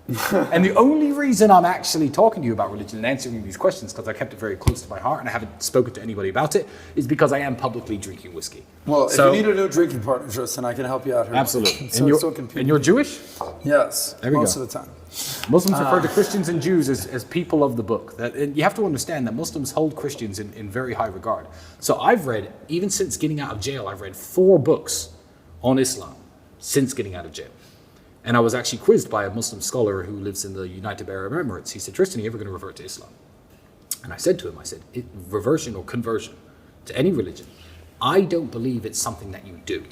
And the only reason I'm actually talking to you about religion and answering these questions, because I kept it very close to my heart and I haven't spoken to anybody about it, is because I am publicly drinking whiskey. Well, if you need a new drinking partner, Tristan, I can help you out here. Absolutely. So and you're Jewish? Yes, There we most go. of the time. Muslims refer to Christians and Jews as people of the book. And you have to understand that Muslims hold Christians in very high regard. So I've read, even since getting out of jail, I've read 4 books on Islam since getting out of jail. And I was actually quizzed by a Muslim scholar who lives in the United Arab Emirates. He said, Tristan, are you ever going to revert to Islam? And I said to him, reversion or conversion to any religion, I don't believe it's something that you do.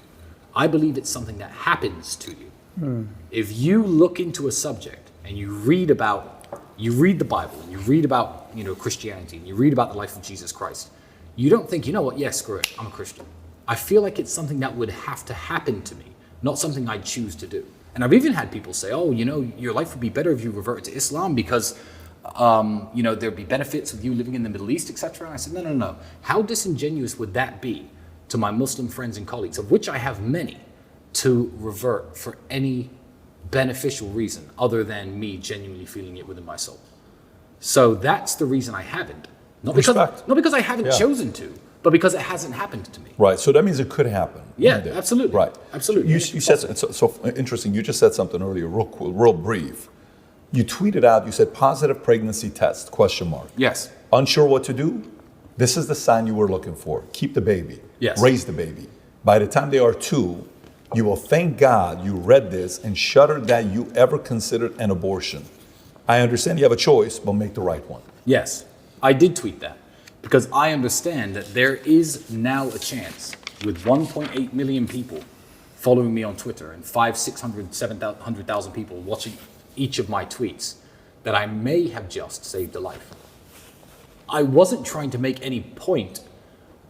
I believe it's something that happens to you. If you look into a subject and you read the Bible and you read about, Christianity and you read about the life of Jesus Christ, you don't think, screw it, I'm a Christian. I feel like it's something that would have to happen to me, not something I'd choose to do. And I've even had people say, your life would be better if you reverted to Islam because, there'd be benefits of you living in the Middle East, etc. And I said, no. How disingenuous would that be to my Muslim friends and colleagues, of which I have many, to revert for any beneficial reason other than me genuinely feeling it within my soul? So that's the reason I haven't. Not because I haven't chosen to, but because it hasn't happened to me. Right. So that means it could happen. Yeah, absolutely. Right. Absolutely. You said so interesting. You just said something earlier, real brief. You tweeted out. You said positive pregnancy test ? Yes. Unsure what to do? This is the sign you were looking for. Keep the baby. Yes. Raise the baby. By the time they are 2, you will thank God you read this and shudder that you ever considered an abortion. I understand you have a choice, but make the right one. Yes, I did tweet that because I understand that there is now a chance with 1.8 million people following me on Twitter and 700,000 people watching each of my tweets that I may have just saved a life. I wasn't trying to make any point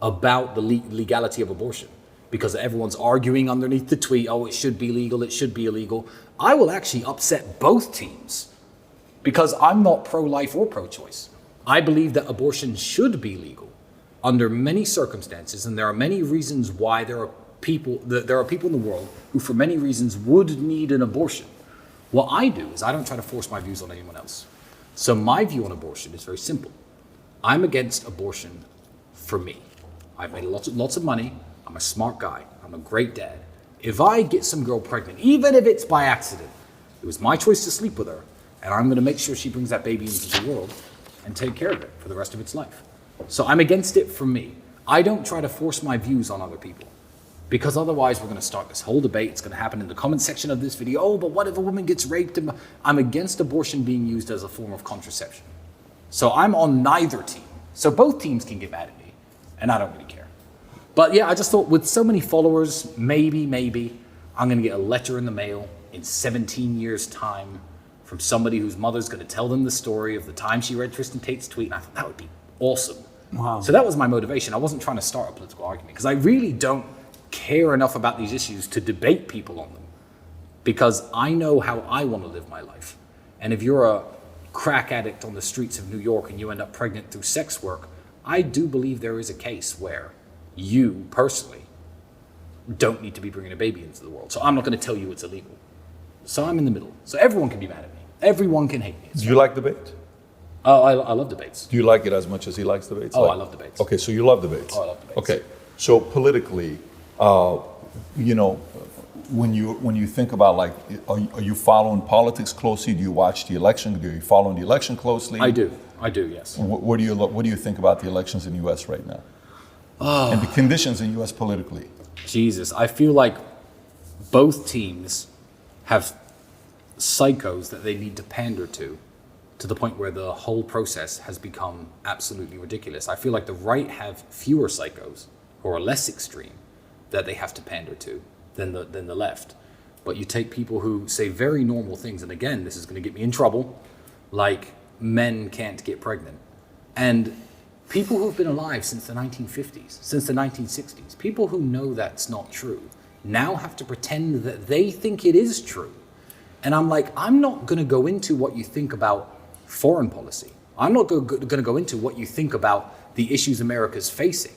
about the legality of abortion because everyone's arguing underneath the tweet, it should be legal, it should be illegal. I will actually upset both teams because I'm not pro-life or pro-choice. I believe that abortion should be legal under many circumstances, and there are many reasons why there are people in the world who for many reasons would need an abortion. What I do is I don't try to force my views on anyone else. So my view on abortion is very simple. I'm against abortion for me. I've made lots of money. I'm a smart guy. I'm a great dad. If I get some girl pregnant, even if it's by accident, it was my choice to sleep with her, and I'm going to make sure she brings that baby into the world and take care of it for the rest of its life. So I'm against it for me. I don't try to force my views on other people because otherwise we're going to start this whole debate. It's going to happen in the comment section of this video. But what if a woman gets raped? I'm against abortion being used as a form of contraception. So I'm on neither team. So both teams can get mad at me, and I don't really care. But yeah, I just thought with so many followers, maybe I'm going to get a letter in the mail in 17 years' time from somebody whose mother's going to tell them the story of the time she read Tristan Tate's tweet. And I thought that would be awesome. Wow. So that was my motivation. I wasn't trying to start a political argument because I really don't care enough about these issues to debate people on them because I know how I want to live my life. And if you're a crack addict on the streets of New York and you end up pregnant through sex work, I do believe there is a case where you personally don't need to be bringing a baby into the world. So I'm not going to tell you it's illegal. So I'm in the middle. So everyone can be mad at me. Everyone can hate me. Do you like debate? Oh, I love debates. Do you like it as much as he likes debates? I love debates. Okay, so you love debates. Oh, I love debates. Okay, so politically, when you think about are you following politics closely? Do you watch the election? Do you following the election closely? I do, yes. What do you think about the elections in the U.S. right now? And the conditions in U.S. politically? Jesus, I feel like both teams have psychos that they need to pander to the point where the whole process has become absolutely ridiculous. I feel like the right have fewer psychos who are less extreme that they have to pander to than the left. But you take people who say very normal things, and again, this is going to get me in trouble, like men can't get pregnant. And people who've been alive since the 1950s, since the 1960s, people who know that's not true, now have to pretend that they think it is true. And I'm like, I'm not going to go into what you think about foreign policy. I'm not going to go into what you think about the issues America's facing,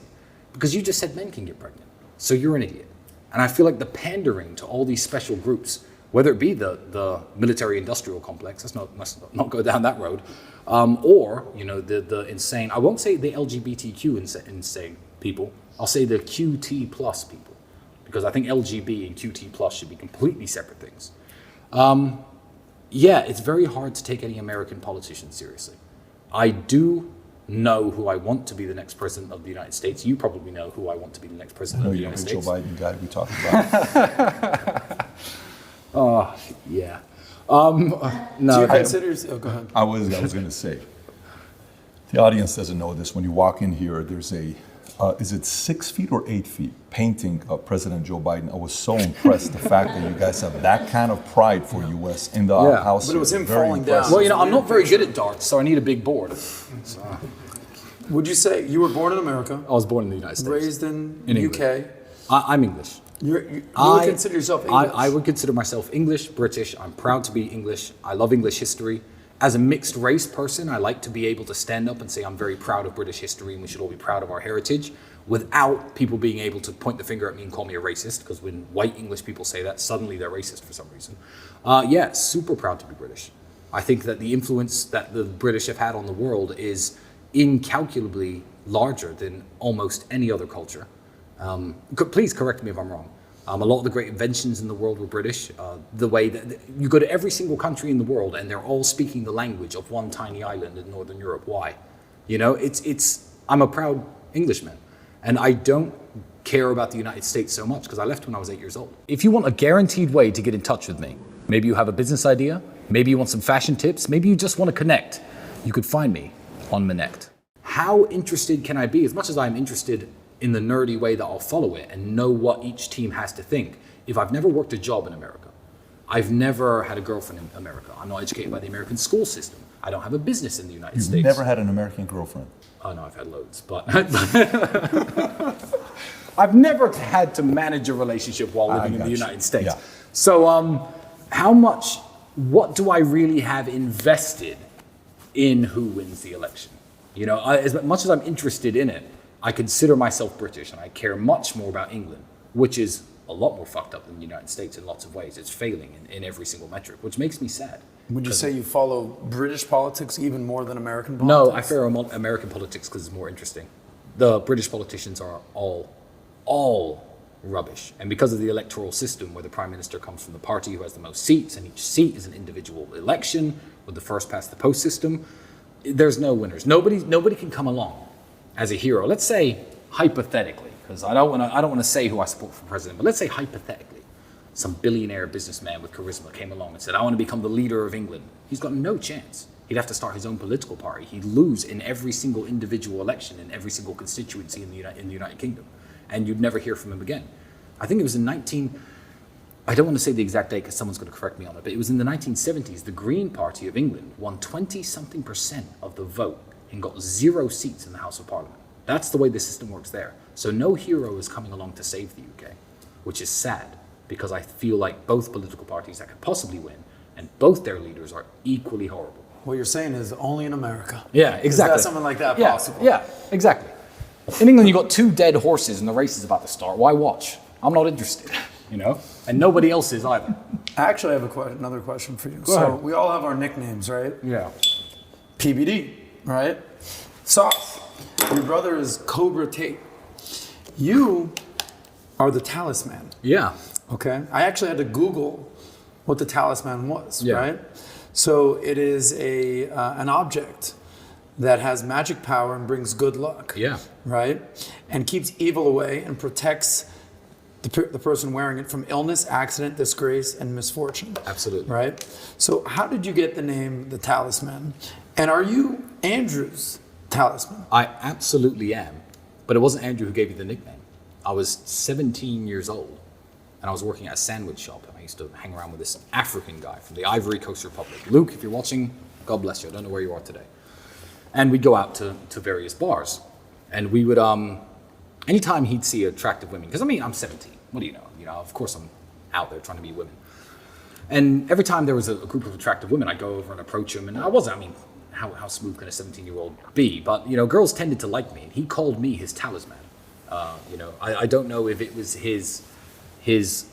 because you just said men can get pregnant. So you're an idiot. And I feel like the pandering to all these special groups, whether it be the military-industrial complex, let's not go down that road, or the insane. I won't say the LGBTQ insane people. I'll say the QT plus people, because I think LGB and QT plus should be completely separate things. It's very hard to take any American politician seriously. I do know who I want to be the next president of the United States. You probably know who I want to be the next president of the United States. Joe Biden guy we talked about. Yeah. Do you consider? Go ahead. I was going to say, the audience doesn't know this. When you walk in here, there's a, is it 6 feet or 8 feet painting of President Joe Biden? I was so impressed the fact that you guys have that kind of pride for U.S. in the house. But it was here. him Very falling impressive. down. Well, I'm not very good at darts, so I need a big board. Would you say you were born in America, I was born in the United States. raised in England. UK? I'm English. You would consider yourself English? I would consider myself English, British. I'm proud to be English. I love English history. As a mixed race person, I like to be able to stand up and say I'm very proud of British history and we should all be proud of our heritage without people being able to point the finger at me and call me a racist, because when white English people say that, suddenly they're racist for some reason. Super proud to be British. I think that the influence that the British have had on the world is incalculably larger than almost any other culture. Please correct me if I'm wrong. A lot of the great inventions in the world were British. The way that you go to every single country in the world and they're all speaking the language of one tiny island in Northern Europe. Why? I'm a proud Englishman, and I don't care about the United States so much because I left when I was 8 years old. If you want a guaranteed way to get in touch with me, maybe you have a business idea, maybe you want some fashion tips, maybe you just want to connect, you could find me on Minect. How interested can I be? As much as I'm interested in the nerdy way that I'll follow it and know what each team has to think, if I've never worked a job in America, I've never had a girlfriend in America, I'm not educated by the American school system, I don't have a business in the United States. You've never had an American girlfriend? Oh no, I've had loads, but I've never had to manage a relationship while living in the United States. Yeah. So what do I really have invested in who wins the election? As much as I'm interested in it, I consider myself British and I care much more about England, which is a lot more fucked up than the United States in lots of ways. It's failing in every single metric, which makes me sad. Would you say you follow British politics even more than American politics? No, I fear American politics because it's more interesting. The British politicians are all rubbish. And because of the electoral system where the Prime Minister comes from the party who has the most seats and each seat is an individual election with the first past the post system, there's no winners. Nobody can come along as a hero. Let's say hypothetically, because I don't want to say who I support for president, but let's say hypothetically, some billionaire businessman with charisma came along and said, I want to become the leader of England. He's got no chance. He'd have to start his own political party. He'd lose in every single individual election in every single constituency in the United Kingdom. And you'd never hear from him again. I think it was I don't want to say the exact date because someone's going to correct me on it, but it was in the 1970s, the Green Party of England won 20-something% of the vote and got 0 seats in the House of Parliament. That's the way the system works there. So no hero is coming along to save the UK, which is sad because I feel like both political parties that could possibly win and both their leaders are equally horrible. What you're saying is only in America. Yeah, exactly. Is that something like that possible? Yeah, exactly. In England, you got 2 dead horses and the race is about to start. Why watch? I'm not interested, and nobody else is either. I actually have another question for you. Go ahead. We all have our nicknames, right? Yeah. PBD, right? Sauce. Your brother is Cobra Tate. You are the talisman. Yeah. Okay. I actually had to Google what the talisman was, Yeah. right? So it is an object that has magic power and brings good luck. Yeah. Right? And keeps evil away and protects the person wearing it from illness, accident, disgrace, and misfortune. Absolutely. Right? So how did you get the name the talisman? And are you Andrew's talisman? I absolutely am. But it wasn't Andrew who gave you the nickname. I was 17 years old and I was working at a sandwich shop. And I used to hang around with this African guy from the Ivory Coast Republic. Luke, if you're watching, God bless you. I don't know where you are today. And we'd go out to various bars. And we would, anytime he'd see attractive women, because I'm 17. What do you know? Of course I'm out there trying to be women. And every time there was a group of attractive women, I'd go over and approach them. And how smooth can a 17-year-old be? But, girls tended to like me. And he called me his talisman. I don't know if it was his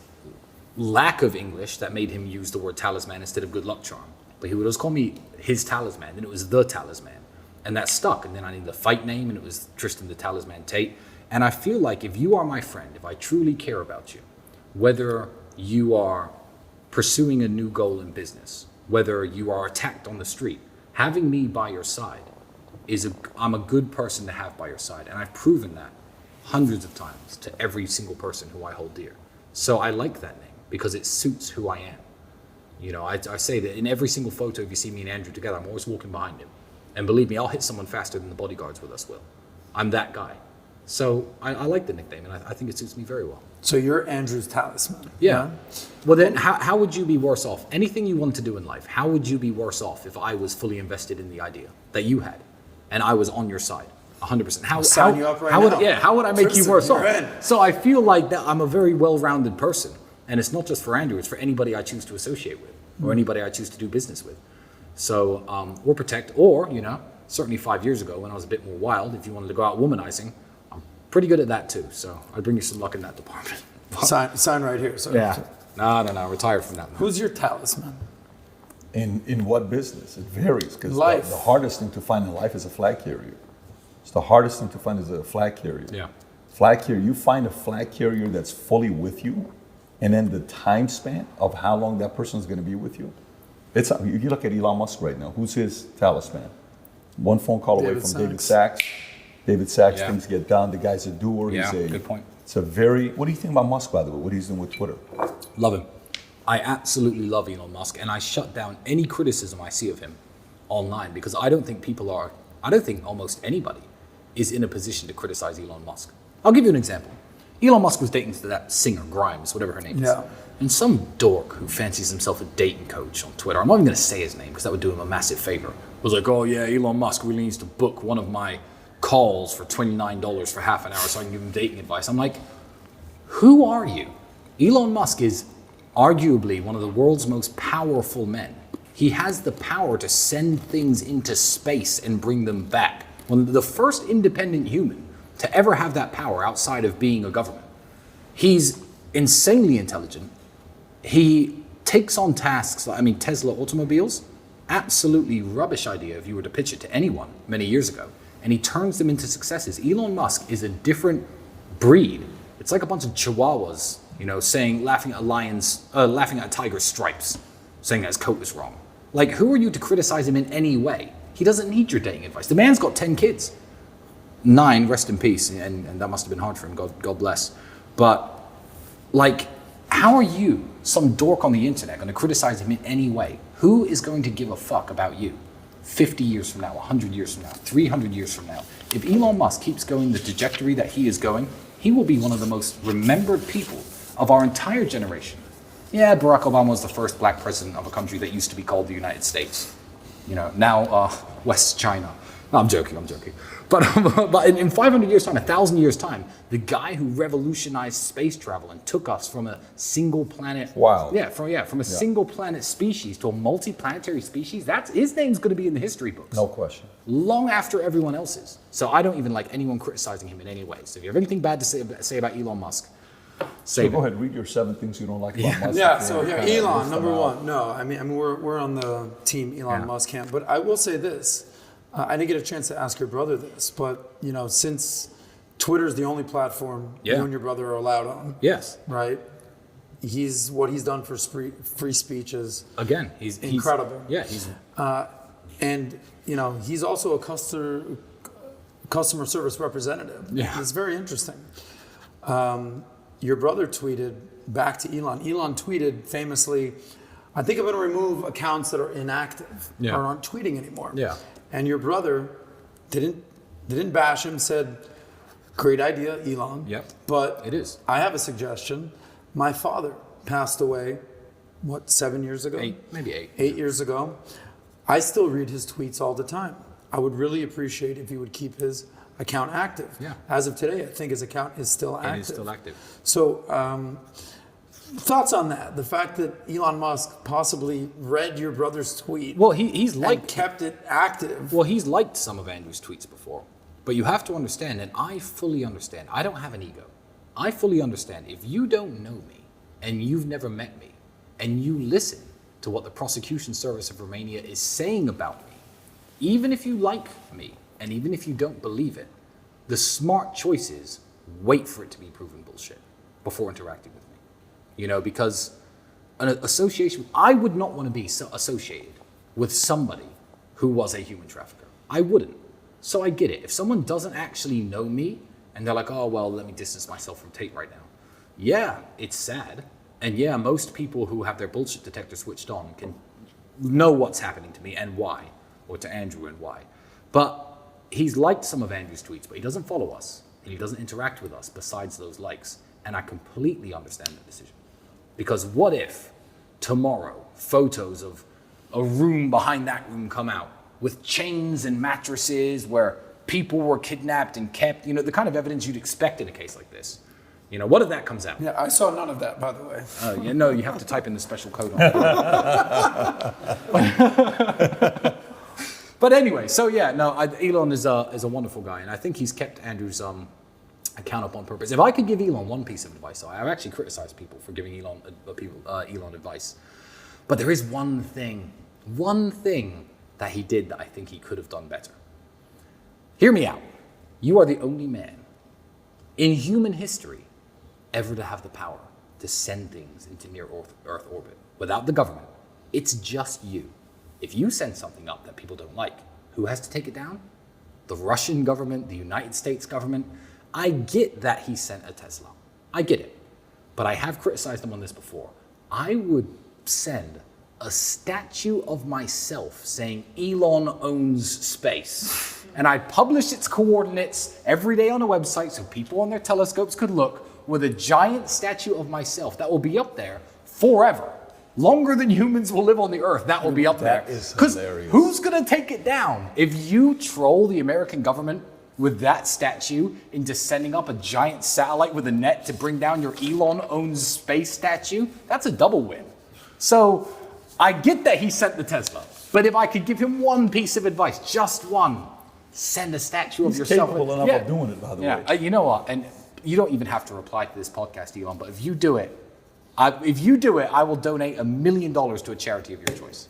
lack of English that made him use the word talisman instead of good luck charm. But he would always call me his talisman, and it was the talisman. And that stuck. And then I needed a fight name, and it was Tristan the Talisman Tate. And I feel like if you are my friend, if I truly care about you, whether you are pursuing a new goal in business, whether you are attacked on the street, having me by your side I'm a good person to have by your side. And I've proven that hundreds of times to every single person who I hold dear. So I like that name because it suits who I am. You know, I say that in every single photo, if you see me and Andrew together, I'm always walking behind him. And believe me, I'll hit someone faster than the bodyguards with us will. I'm that guy. So I like the nickname, and I think it suits me very well. So you're Andrew's talisman. Yeah. Well, then how would you be worse off? Anything you want to do in life, how would you be worse off if I was fully invested in the idea that you had, and I was on your side, 100%? Sign you up right now. How would I make Tristan, you worse off? you're in. So I feel like that I'm a very well-rounded person, and it's not just for Andrew; it's for anybody I choose to associate with or anybody I choose to do business with. So or protect, or certainly 5 years ago when I was a bit more wild, if you wanted to go out womanizing, I'm pretty good at that too. So I'd bring you some luck in that department. Sign right here. So, Yeah. No. Retire from that. Who's your talisman? In what business? It varies because Life. the hardest thing to find in life is a flag carrier. It's the hardest thing to find is a flag carrier. Yeah. Flag carrier, you find a flag carrier that's fully with you, and then the time span of how long that person is going to be with you. If you look at Elon Musk right now, who's his talisman? One phone call away from David Sachs. David Sachs, things get done. The guy's a doer. Yeah, good point. It's a very. What do you think about Musk, by the way? What he's doing with Twitter? Love him. I absolutely love Elon Musk, and I shut down any criticism I see of him online because I don't think almost anybody is in a position to criticize Elon Musk. I'll give you an example. Elon Musk was dating that singer, Grimes, whatever her name is. Yeah. And some dork who fancies himself a dating coach on Twitter, I'm not even going to say his name because that would do him a massive favor, was like, oh yeah, Elon Musk really needs to book one of my calls for $29 for half an hour so I can give him dating advice. I'm like, who are you? Elon Musk is arguably one of the world's most powerful men. He has the power to send things into space and bring them back. One of the first independent human to ever have that power outside of being a government. He's insanely intelligent. He takes on tasks like, Tesla automobiles, absolutely rubbish idea if you were to pitch it to anyone many years ago. And he turns them into successes. Elon Musk is a different breed. It's like a bunch of chihuahuas, laughing at a tiger's stripes, saying that his coat was wrong. Like, who are you to criticize him in any way? He doesn't need your dating advice. The man's got 10 kids. 9, rest in peace, and that must have been hard for him, God bless. But, how are you, some dork on the internet, going to criticize him in any way? Who is going to give a fuck about you 50 years from now, 100 years from now, 300 years from now? If Elon Musk keeps going the trajectory that he is going, he will be one of the most remembered people of our entire generation. Yeah, Barack Obama was the first black president of a country that used to be called the United States. Now West China. No, I'm joking. But in 500 years' time, 1,000 years' time, the guy who revolutionized space travel and took us from a single planet, from a single planet species to a multi-planetary species, his name's going to be in the history books. No question. Long after everyone else's. So I don't even like anyone criticizing him in any way. So if you have anything bad to say about Elon Musk, save it. Go ahead, read your 7 things you don't like about Musk. Yeah, so here, Elon, number one. No, I mean we're on the team Elon Musk camp, but I will say this. I didn't get a chance to ask your brother this, but since Twitter's the only platform you and your brother are allowed on. Yes. Right? What he's done for free speech is he's incredible. He's and he's also a customer service representative. Yeah. It's very interesting. Your brother tweeted back to Elon. Elon tweeted famously, I think I'm going to remove accounts that are inactive or aren't tweeting anymore. Yeah. And your brother didn't bash him, said, great idea, Elon. Yep. But it is. I have a suggestion. My father passed away, 7 years ago? 8, maybe 8. 8 years ago. I still read his tweets all the time. I would really appreciate if he would keep his account active. Yeah. As of today, I think his account is still active. It is still active. So, thoughts on that? The fact that Elon Musk possibly read your brother's tweet. Well, he's and kept it active. Well, he's liked some of Andrew's tweets before. But you have to understand, and I fully understand, I don't have an ego. I fully understand. If you don't know me and you've never met me and you listen to what the prosecution service of Romania is saying about me, even if you like me and even if you don't believe it, the smart choice is wait for it to be proven bullshit before interacting with me. Because an association, I would not want to be associated with somebody who was a human trafficker. I wouldn't. So I get it. If someone doesn't actually know me and they're like, oh, well, let me distance myself from Tate right now. Yeah, it's sad. And yeah, most people who have their bullshit detector switched on can know what's happening to me and why, or to Andrew and why. But he's liked some of Andrew's tweets, but he doesn't follow us and he doesn't interact with us besides those likes. And I completely understand that decision. Because what if tomorrow photos of a room behind that room come out with chains and mattresses where people were kidnapped and kept, the kind of evidence you'd expect in a case like this. What if that comes out? Yeah, I saw none of that, by the way. No, you have to type in the special code on it. But anyway, so yeah, no, Elon is a wonderful guy, and I think he's kept Andrew's account up on purpose. If I could give Elon one piece of advice, I've actually criticized people for giving Elon advice, but there is one thing that he did that I think he could have done better. Hear me out. You are the only man in human history ever to have the power to send things into near Earth orbit without the government. It's just you. If you send something up that people don't like, who has to take it down? The Russian government, the United States government. I get that he sent a Tesla. I get it. But I have criticized him on this before. I would send a statue of myself saying Elon owns space. And I'd publish its coordinates every day on a website so people on their telescopes could look, with a giant statue of myself that will be up there forever. Longer than humans will live on the earth, that will be up there. That is hilarious. Who's gonna take it down? If you troll the American government with that statue into sending up a giant satellite with a net to bring down your Elon owns space statue, that's a double win. So I get that he sent the Tesla, but if I could give him one piece of advice, just one, send a statue of yourself. He's capable enough of doing it, by the way. You know what? And you don't even have to reply to this podcast, Elon, but if you do it, I will donate $1 million to a charity of your choice.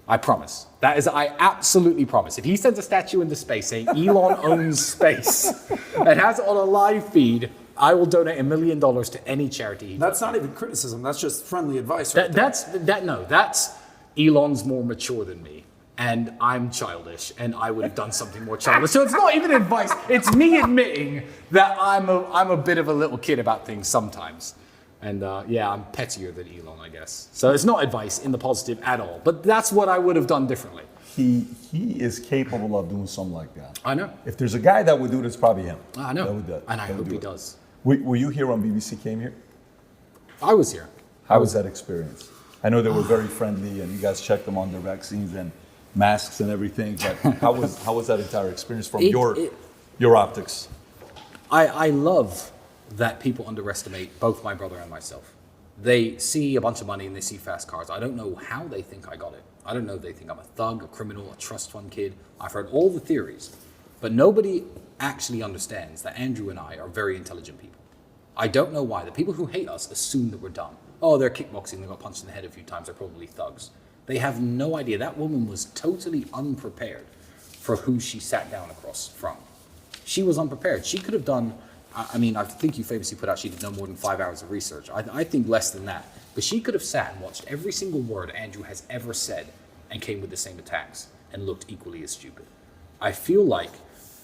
I promise. I absolutely promise. If he sends a statue into space saying Elon owns space and has it on a live feed, I will donate $1 million to any charity. That's not even criticism. That's just friendly advice. Right that's Elon's more mature than me. And I'm childish, and I would have done something more childish. So it's not even advice. It's me admitting that I'm a bit of a little kid about things sometimes. And I'm pettier than Elon, I guess. So it's not advice in the positive at all. But that's what I would have done differently. He is capable of doing something like that. I know. If there's a guy that would do it, it's probably him. I know. That would do it. And I hope he does. Were you here when BBC came here? I was here. How was that experience? I know they were very friendly, and you guys checked them on their vaccines and masks and everything. But how was that entire experience from your optics? I love that people underestimate both my brother and myself. They see a bunch of money and they see fast cars. I don't know how they think I got it. I don't know if they think I'm a thug, a criminal, a trust fund kid. I've heard all the theories, but nobody actually understands that Andrew and I are very intelligent people. I don't know why. The people who hate us assume that we're dumb. Oh, they're kickboxing, they got punched in the head a few times, they're probably thugs. They have no idea. That woman was totally unprepared for who she sat down across from. She was unprepared. She could have done, I think you famously put out she did no more than 5 hours of research. I think less than that. But she could have sat and watched every single word Andrew has ever said and came with the same attacks and looked equally as stupid. I feel like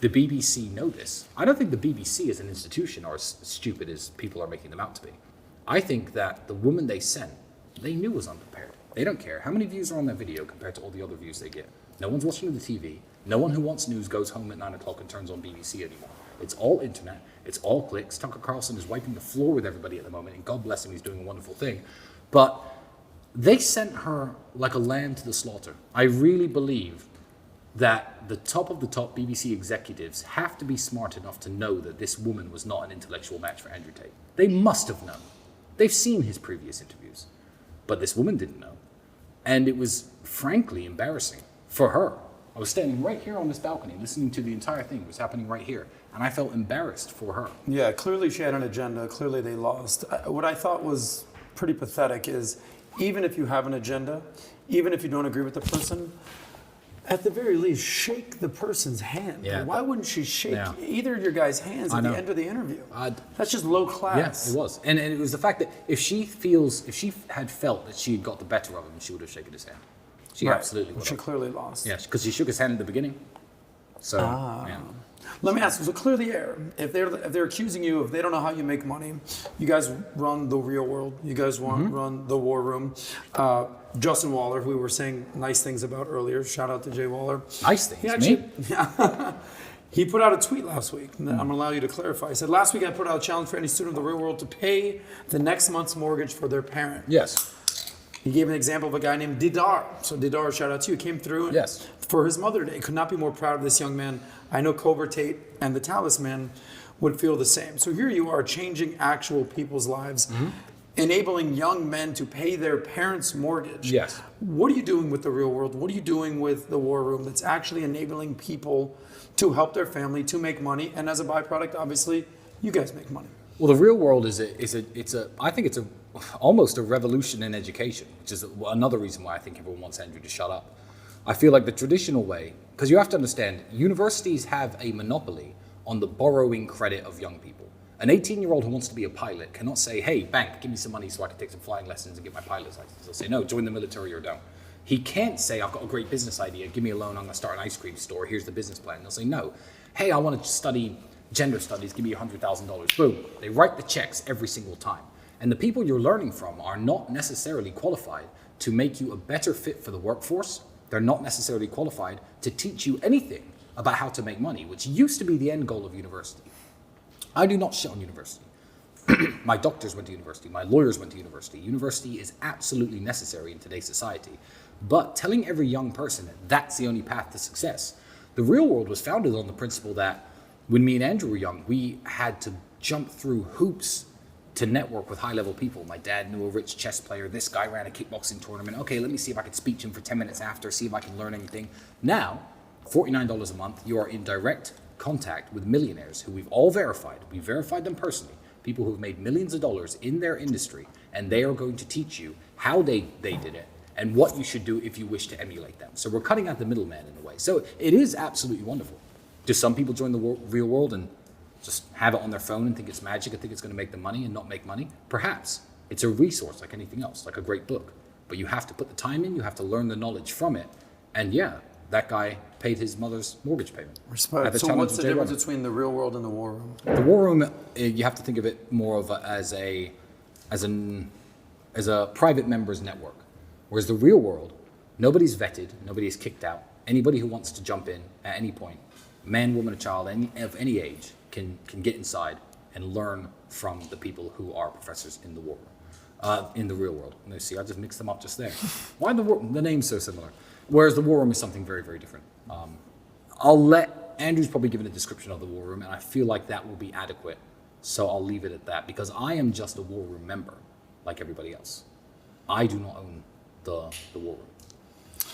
the BBC know this. I don't think the BBC as an institution are as stupid as people are making them out to be. I think that the woman they sent, they knew was unprepared. They don't care how many views are on that video compared to all the other views they get. No one's watching the TV. No one who wants news goes home at 9 o'clock and turns on BBC anymore. It's all internet. It's all clicks. Tucker Carlson is wiping the floor with everybody at the moment, and God bless him, he's doing a wonderful thing. But they sent her like a lamb to the slaughter. I really believe that the top of the top BBC executives have to be smart enough to know that this woman was not an intellectual match for Andrew Tate. They must have known. They've seen his previous interviews. But this woman didn't know. And it was frankly embarrassing for her. I was standing right here on this balcony, listening to the entire thing. It was happening right here. And I felt embarrassed for her. Yeah, clearly she had an agenda. Clearly they lost. What I thought was pretty pathetic is even if you have an agenda, even if you don't agree with the person, at the very least, shake the person's hand. Yeah. Why wouldn't she shake either of your guys' hands at the end of the interview? That's just low class. Yes, it was. And it was the fact that if she had felt that she had got the better of him, she would have shaken his hand. She absolutely would have. She clearly lost. Yeah, because she shook his hand in the beginning. So, yeah. Let me ask you, so clear the air. If they're accusing you, if they don't know how you make money, you guys run the real world. You guys run the war room. Justin Waller, who we were saying nice things about earlier. Shout out to Jay Waller. Nice things, me? He put out a tweet last week. I'm going to allow you to clarify. He said, last week I put out a challenge for any student of the real world to pay the next month's mortgage for their parent. Yes. He gave an example of a guy named Didar. So Didar, shout out to you, came through for his Mother's Day. Could not be more proud of this young man. I know Cobra Tate and the Talisman would feel the same. So here you are changing actual people's lives, enabling young men to pay their parents' mortgage. Yes. What are you doing with the real world? What are you doing with the war room that's actually enabling people to help their family, to make money? And as a byproduct, obviously, you guys make money. Well, the real world I think it's almost a revolution in education, which is another reason why I think everyone wants Andrew to shut up. I feel like the traditional way, because you have to understand, universities have a monopoly on the borrowing credit of young people. An 18-year-old who wants to be a pilot cannot say, hey, bank, give me some money so I can take some flying lessons and get my pilot's license. They'll say, no, join the military or don't. He can't say, I've got a great business idea, give me a loan, I'm gonna start an ice cream store, here's the business plan. They'll say, no, hey, I wanna study gender studies, give me $100,000. Boom, they write the checks every single time. And the people you're learning from are not necessarily qualified to make you a better fit for the workforce. They're not necessarily qualified to teach you anything about how to make money, which used to be the end goal of university. I do not shit on university. My doctors went to university, my lawyers went to university. University is absolutely necessary in today's society. But telling every young person that that's the only path to success. The real world was founded on the principle that when me and Andrew were young, we had to jump through hoops to network with high-level people. My dad knew a rich chess player. This guy ran a kickboxing tournament. Okay, let me see if I can speak to him for 10 minutes after, see if I can learn anything. Now, $49 a month, you are in direct contact with millionaires who we've all verified. We verified them personally. People who have made millions of dollars in their industry, and they are going to teach you how they did it and what you should do if you wish to emulate them. So we're cutting out the middleman in a way. So it is absolutely wonderful. Do some people join the real world and just have it on their phone and think it's magic and think it's going to make them money and not make money? Perhaps. It's a resource like anything else, like a great book. But you have to put the time in, you have to learn the knowledge from it. And yeah, that guy paid his mother's mortgage payment. Respect. So what's the difference between the real world and the war room? The war room, you have to think of it more of as a private members network. Whereas the real world, nobody's vetted, nobody is kicked out. Anybody who wants to jump in at any point, man, woman, or child, of any age, can get inside and learn from the people who are professors in the war room, in the real world. And you see, I just mixed them up just there. Why the name's so similar? Whereas the war room is something very, very different. Andrew's probably given a description of the war room, and I feel like that will be adequate. So I'll leave it at that, because I am just a war room member, like everybody else. I do not own the war room.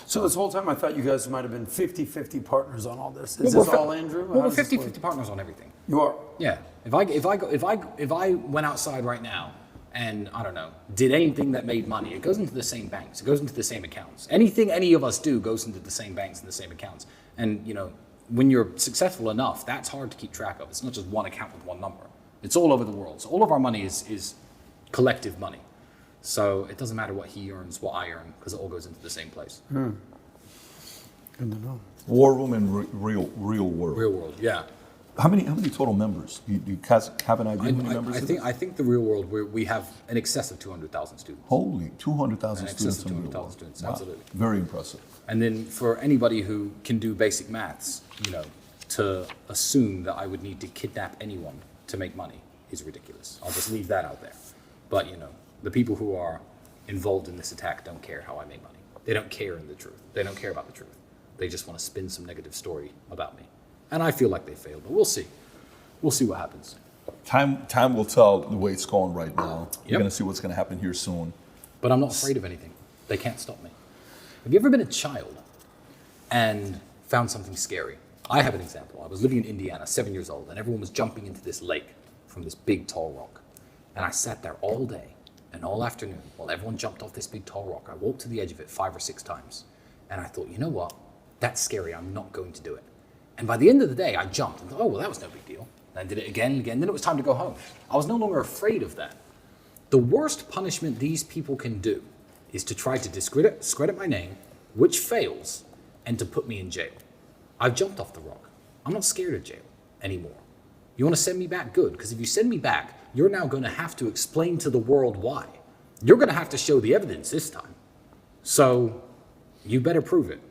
So this whole time I thought you guys might have been 50-50 partners on all this. Is this all Andrew? Well, we're 50-50 partners on everything. You are? Yeah. If I went outside right now and, I don't know, did anything that made money, it goes into the same banks. It goes into the same accounts. Anything any of us do goes into the same banks and the same accounts. And, you know, when you're successful enough, that's hard to keep track of. It's not just one account with one number. It's all over the world. So all of our money is collective money. So it doesn't matter what he earns, what I earn, because it all goes into the same place. Good to know. War room and real world. Real world, yeah. How many total members? Do you guys have an idea how many members? I think the real world, we have an excess of 200,000 students. Holy, 200,000 students. Excess of 200,000 students, wow. absolutely. Very impressive. And then for anybody who can do basic maths, you know, to assume that I would need to kidnap anyone to make money is ridiculous. I'll just leave that out there. But, you know, the people who are involved in this attack don't care how I make money. They don't care in the truth. They don't care about the truth. They just want to spin some negative story about me. And I feel like they failed, but we'll see. We'll see what happens. Time will tell the way it's going right now. Yep. You're going to see what's going to happen here soon. But I'm not afraid of anything. They can't stop me. Have you ever been a child and found something scary. I have an example. I was living in Indiana, 7 years old, and everyone was jumping into this lake from this big tall rock. And I sat there all day and all afternoon while everyone jumped off this big tall rock. I walked to the edge of it 5 or 6 times. And I thought, you know what? That's scary. I'm not going to do it. And by the end of the day, I jumped and thought, oh, well, that was no big deal. And I did it again and again. Then it was time to go home. I was no longer afraid of that. The worst punishment these people can do is to try to discredit my name, which fails, and to put me in jail. I've jumped off the rock. I'm not scared of jail anymore. You want to send me back? Good, because if you send me back, you're now going to have to explain to the world why. You're going to have to show the evidence this time. So you better prove it.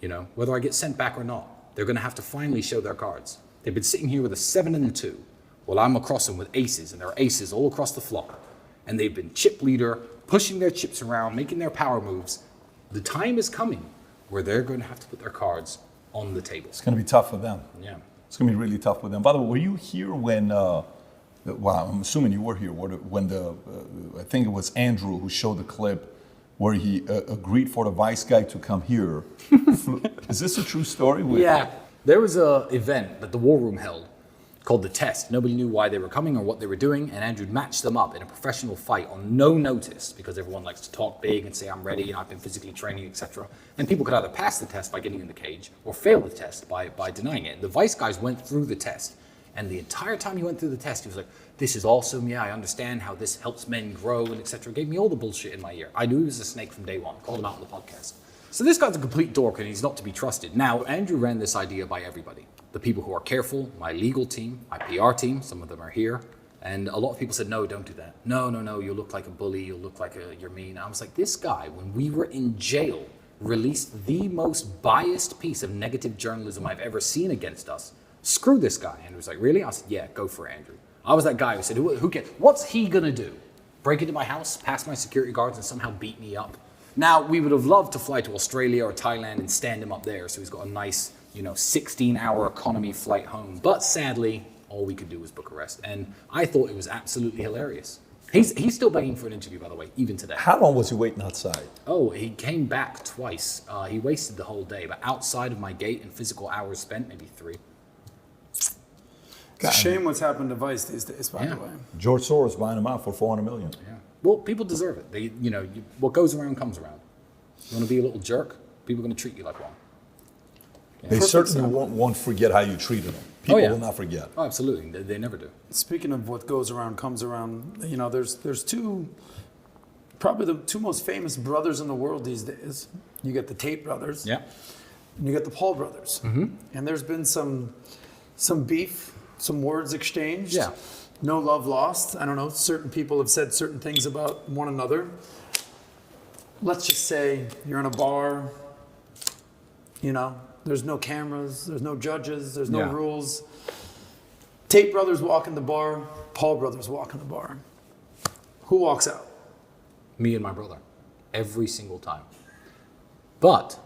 You know, whether I get sent back or not, they're going to have to finally show their cards. They've been sitting here with a 7 and a 2. Well, I'm across them with aces, and there are aces all across the floor. And they've been chip leader, pushing their chips around, making their power moves. The time is coming where they're going to have to put their cards on the table. It's going to be tough for them. Yeah. It's going to be really tough for them. By the way, were you here when, well, I'm assuming you were here, when I think it was Andrew who showed the clip where he agreed for the vice guy to come here. Is this a true story? Yeah. There was an event that the War Room held called The Test. Nobody knew why they were coming or what they were doing, and Andrew matched them up in a professional fight on no notice because everyone likes to talk big and say, I'm ready and I've been physically training, etc. And people could either pass the test by getting in the cage or fail the test by denying it. And the vice guys went through the test, and the entire time he went through the test, he was like, this is awesome, yeah, I understand how this helps men grow and etc. Gave me all the bullshit in my ear. I knew he was a snake from day one, called him out on the podcast. So this guy's a complete dork and he's not to be trusted. Now, Andrew ran this idea by everybody. The people who are careful, my legal team, my PR team, some of them are here. And a lot of people said, no, don't do that. No, you'll look like a bully, you'll look like you're mean. I was like, this guy, when we were in jail, released the most biased piece of negative journalism I've ever seen against us. Screw this guy. Andrew was like, really? I said, yeah, go for it, Andrew. I was that guy who said, who cares? What's he gonna do? Break into my house, pass my security guards, and somehow beat me up? Now, we would have loved to fly to Australia or Thailand and stand him up there, so he's got a nice, 16-hour economy flight home. But sadly, all we could do was Bucharest, and I thought it was absolutely hilarious. He's still begging for an interview, by the way, even today. How long was he waiting outside? Oh, he came back twice. He wasted the whole day, but outside of my gate and physical hours spent, maybe 3. It's a shame what's happened to Vice these days, by the way. George Soros buying him out for $400 million. Yeah. Well, people deserve it. They, what goes around comes around. You want to be a little jerk? People are going to treat you like one. Yeah. They certainly won't forget how you treated them. People will not forget. Oh, absolutely. They never do. Speaking of what goes around comes around, there's probably the 2 most famous brothers in the world these days. You get the Tate brothers. Yeah. And you get the Paul brothers. Mm-hmm. And there's been some beef, some words exchanged. Yeah. No love lost. I don't know. Certain people have said certain things about one another. Let's just say you're in a bar, there's no cameras, there's no judges, there's no rules. Tate brothers walk in the bar, Paul brothers walk in the bar. Who walks out? Me and my brother. Every single time. But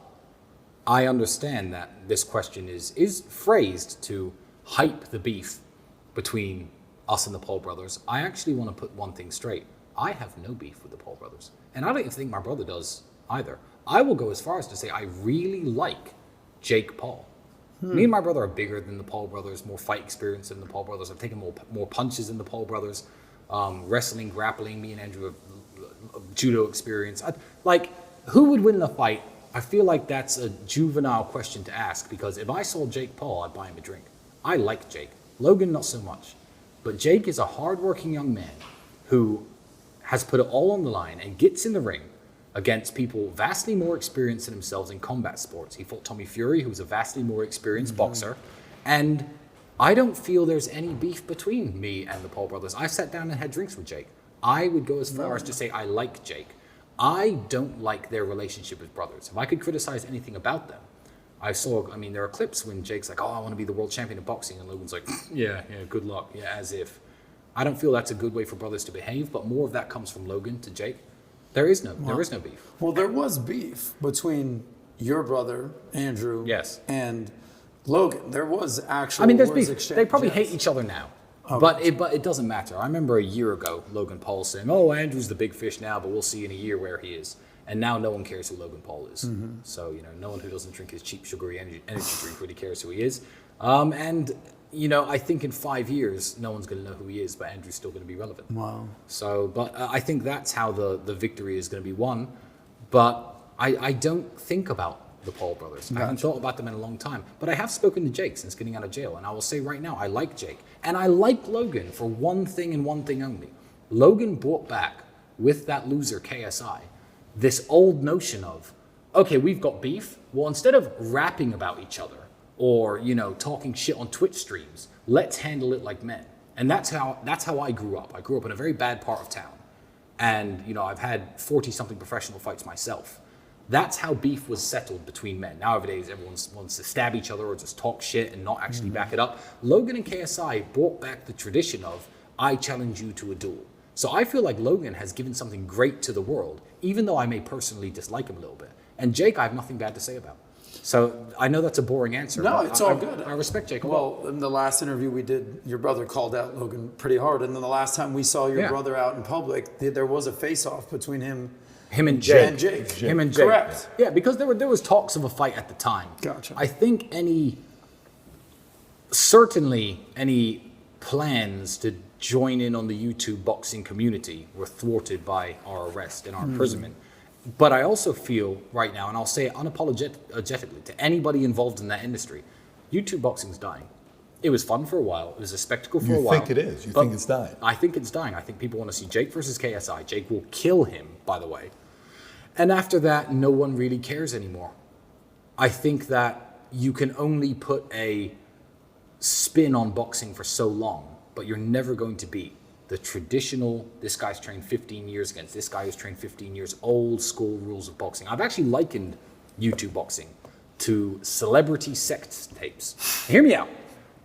I understand that this question is phrased to hype the beef between us and the Paul brothers. I actually want to put one thing straight. I have no beef with the Paul brothers. And I don't even think my brother does either. I will go as far as to say I really like Jake Paul. Me and my brother are bigger than the Paul brothers, more fight experience than the Paul brothers. I've taken more punches than the Paul brothers. Wrestling, grappling, me and Andrew have judo experience. Who would win the fight? I feel like that's a juvenile question to ask, because if I saw Jake Paul, I'd buy him a drink. I like Jake. Logan, not so much. But Jake is a hardworking young man who has put it all on the line and gets in the ring against people vastly more experienced than themselves in combat sports. He fought Tommy Fury, who was a vastly more experienced boxer. And I don't feel there's any beef between me and the Paul brothers. I sat down and had drinks with Jake. I would go as far as to say I like Jake. I don't like their relationship as brothers. If I could criticize anything about them, there are clips when Jake's like, oh, I want to be the world champion of boxing. And Logan's like, yeah, good luck. Yeah, as if. I don't feel that's a good way for brothers to behave, but more of that comes from Logan to Jake. There is no beef. Well, there was beef between your brother, Andrew, and Logan. There was actual there's words beef. exchanged. They probably hate each other now. Oh, but it doesn't matter. I remember a year ago, Logan Paul saying, oh, Andrew's the big fish now, but we'll see in a year where he is. And now no one cares who Logan Paul is. So, no one who doesn't drink his cheap sugary energy drink really cares who he is. And, I think in 5 years, no one's going to know who he is, but Andrew's still going to be relevant. Wow. So, but I think that's how the victory is going to be won. But I don't think about the Paul brothers. I haven't thought about them in a long time. But I have spoken to Jake since getting out of jail. And I will say right now, I like Jake. And I like Logan for one thing and one thing only. Logan brought back, with that loser KSI, this old notion of, okay, we've got beef. Well, instead of rapping about each other or, talking shit on Twitch streams, let's handle it like men. And that's how I grew up. I grew up in a very bad part of town. And, I've had 40-something professional fights myself. That's how beef was settled between men. Nowadays, everyone wants to stab each other or just talk shit and not actually back it up. Logan and KSI brought back the tradition of, I challenge you to a duel. So I feel like Logan has given something great to the world, even though I may personally dislike him a little bit. And Jake, I have nothing bad to say about. So I know that's a boring answer. No, it's all good. I respect Jake. Well, in the last interview we did, your brother called out Logan pretty hard. And then the last time we saw your brother out in public, there was a face-off between him and Jake. Him and Jake. Correct. Yeah, because there was talks of a fight at the time. Gotcha. I think certainly any plans to join in on the YouTube boxing community were thwarted by our arrest and our imprisonment. But I also feel right now, and I'll say it unapologetically to anybody involved in that industry, YouTube boxing's dying. It was fun for a while. It was a spectacle for a while. You think it is? You think it's dying? I think it's dying. I think people want to see Jake versus KSI. Jake will kill him, by the way. And after that, no one really cares anymore. I think that you can only put a spin on boxing for so long, but you're never going to beat the traditional, this guy's trained 15 years against this guy who's trained 15 years, old school rules of boxing. I've actually likened YouTube boxing to celebrity sex tapes. Hear me out.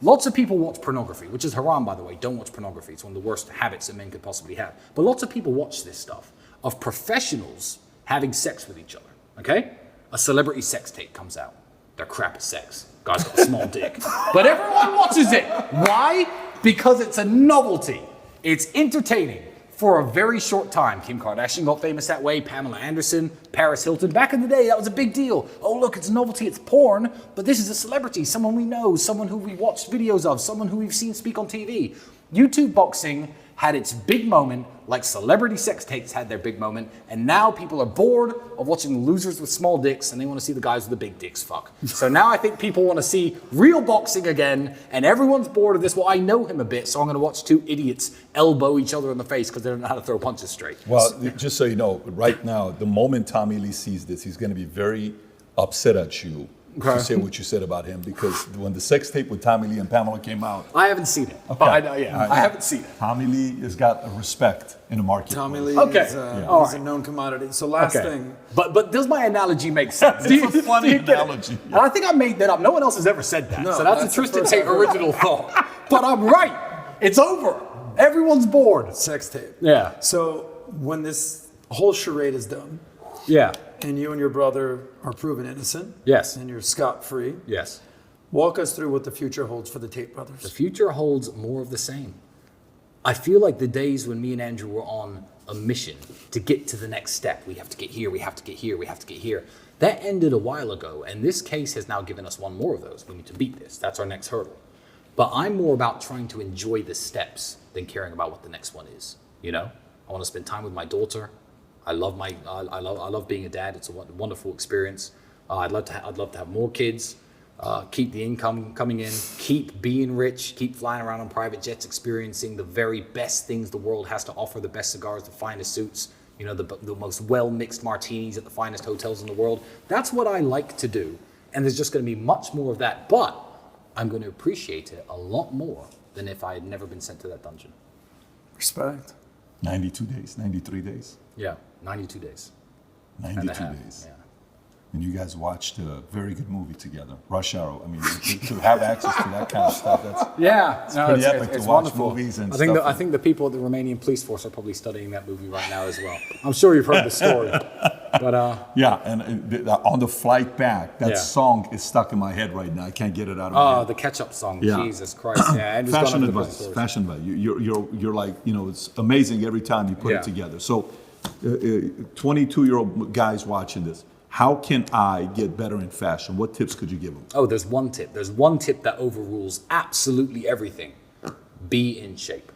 Lots of people watch pornography, which is haram, by the way. Don't watch pornography. It's one of the worst habits that men could possibly have. But lots of people watch this stuff of professionals having sex with each other, okay? A celebrity sex tape comes out. They're crap at sex. Guy's got a small dick. But everyone watches it. Why? Because it's a novelty. It's entertaining for a very short time. Kim Kardashian got famous that way, Pamela Anderson, Paris Hilton. Back in the day, that was a big deal. Oh, look, it's a novelty, it's porn, but this is a celebrity, someone we know, someone who we watched videos of, someone who we've seen speak on TV. YouTube boxing had its big moment, like celebrity sex tapes had their big moment, and now people are bored of watching losers with small dicks, and they want to see the guys with the big dicks fuck. So now I think people want to see real boxing again, and everyone's bored of this. Well, I know him a bit, so I'm going to watch two idiots elbow each other in the face because they don't know how to throw punches straight. Well, just so you know, right now, the moment Tommy Lee sees this, he's going to be very upset at you. To say what you said about him, because when the sex tape with Tommy Lee and Pamela came out, I haven't seen it. Okay. I haven't seen it. Tommy Lee has got a respect in the market. Tommy Lee Okay. is a known commodity. So last thing. But does my analogy make sense? It's a funny analogy. And I think I made that up. No one else has ever said that. No, so that's a Tristan Tate original thought. But I'm right. It's over. Everyone's bored. Sex tape. Yeah. So when this whole charade is done, Yeah. and you and your brother are proven innocent, Yes. and you're scot-free, Yes. walk us through what the future holds for the Tate The brothers. future holds more of the same. I feel like the days when me and Andrew were on a mission to get to the next step, we have to get here, we have to get here, we have to get here, that ended a while ago, and this case has now given us one more of those. We need to beat this. That's our next hurdle. But I'm more about trying to enjoy the steps than caring about what the next one is. I want to spend time with my daughter. I love being a dad. It's a wonderful experience. I'd love to have more kids. Keep the income coming in. Keep being rich. Keep flying around on private jets, experiencing the very best things the world has to offer: the best cigars, the finest suits, the most well-mixed martinis at the finest hotels in the world. That's what I like to do, and there's just going to be much more of that. But I'm going to appreciate it a lot more than if I had never been sent to that dungeon. Respect. 92 days, 93 days. Yeah, 92 days. 92 half, days. yeah. And you guys watched a very good movie together, Rush Hour. I mean, to have access to that kind of stuff, that's pretty epic to watch wonderful. movies and I think stuff. I think the people at the Romanian police force are probably studying that movie right now as well. I'm sure you've heard the story. But yeah, and on the flight back, that song is stuck in my head right now. I can't get it out of my head. the catch-up song, Yeah. Jesus Christ. Yeah, and Fashion advice. You're like, it's amazing every time you put it together. So 22-year-old guys watching this, how can I get better in fashion? What tips could you give them? Oh, there's one tip. There's one tip that overrules absolutely everything. Be in shape.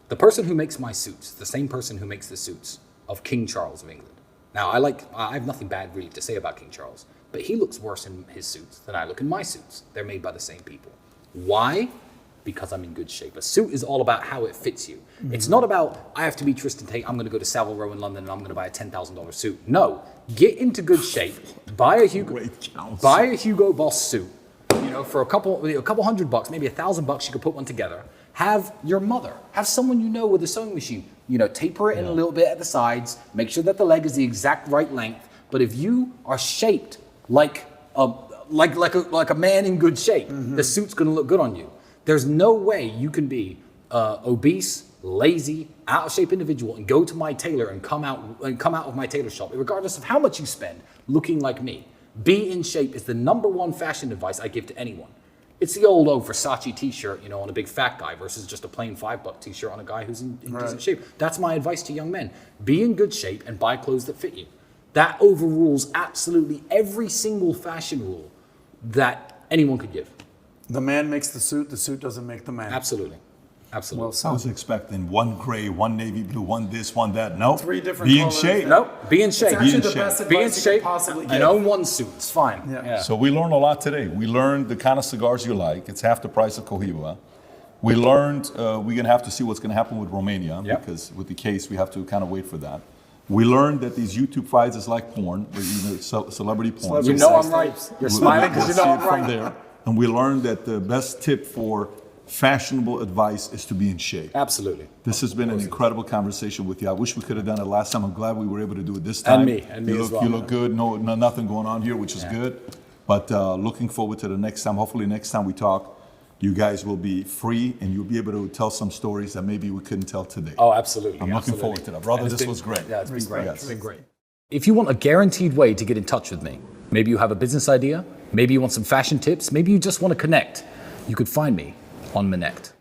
The person who makes my suits, the same person who makes the suits of King Charles of England. Now, I have nothing bad really to say about King Charles, but he looks worse in his suits than I look in my suits. They're made by the same people. Why? Because I'm in good shape. A suit is all about how it fits you. It's not about, I have to be Tristan Tate, I'm going to go to Savile Row in London and I'm going to buy a $10,000 suit. No, get into good shape, buy a Hugo Boss suit, for a couple $100, maybe $1,000, you could put one together. Have your mother, have someone you know with a sewing machine, taper it in a little bit at the sides, make sure that the leg is the exact right length. But if you are shaped like a man in good shape, the suit's going to look good on you. There's no way you can be obese, lazy, out of shape individual and go to my tailor and come out of my tailor shop, regardless of how much you spend, looking like me. Be in shape is the #1 fashion advice I give to anyone. It's the old Versace t-shirt, on a big fat guy versus just a plain $5 t-shirt on a guy who's in decent shape. That's my advice to young men. Be in good shape and buy clothes that fit you. That overrules absolutely every single fashion rule that anyone could give. The man makes the suit doesn't make the man. Absolutely. Absolutely. Well, I was expecting one gray, one navy blue, one this, one that. No. 3 different Be in colors. shape. No, be in shape. It's actually in the shape. best Be in advice you shape could possibly get. and own one suit. It's fine. Yeah. So we learned a lot today. We learned the kind of cigars you like. It's half the price of Cohiba. We learned we're going to have to see what's going to happen with Romania because with the case, we have to kind of wait for that. We learned that these YouTube fights is like porn, celebrity porn. You know I'm right. You're smiling because you know I'm from right. there. And we learned that the best tip for fashionable advice is to be in shape. Absolutely. This has been an incredible conversation with you. I wish we could have done it last time. I'm glad we were able to do it this time. And me you as well. You look good. No, nothing going on here, which is good. But looking forward to the next time. Hopefully next time we talk, you guys will be free and you'll be able to tell some stories that maybe we couldn't tell today. Oh, absolutely. I'm looking forward to that. Brother, this was great. Yeah, it's been great. Yes. It's been great. If you want a guaranteed way to get in touch with me, maybe you have a business idea, maybe you want some fashion tips, maybe you just want to connect, you could find me on Minect.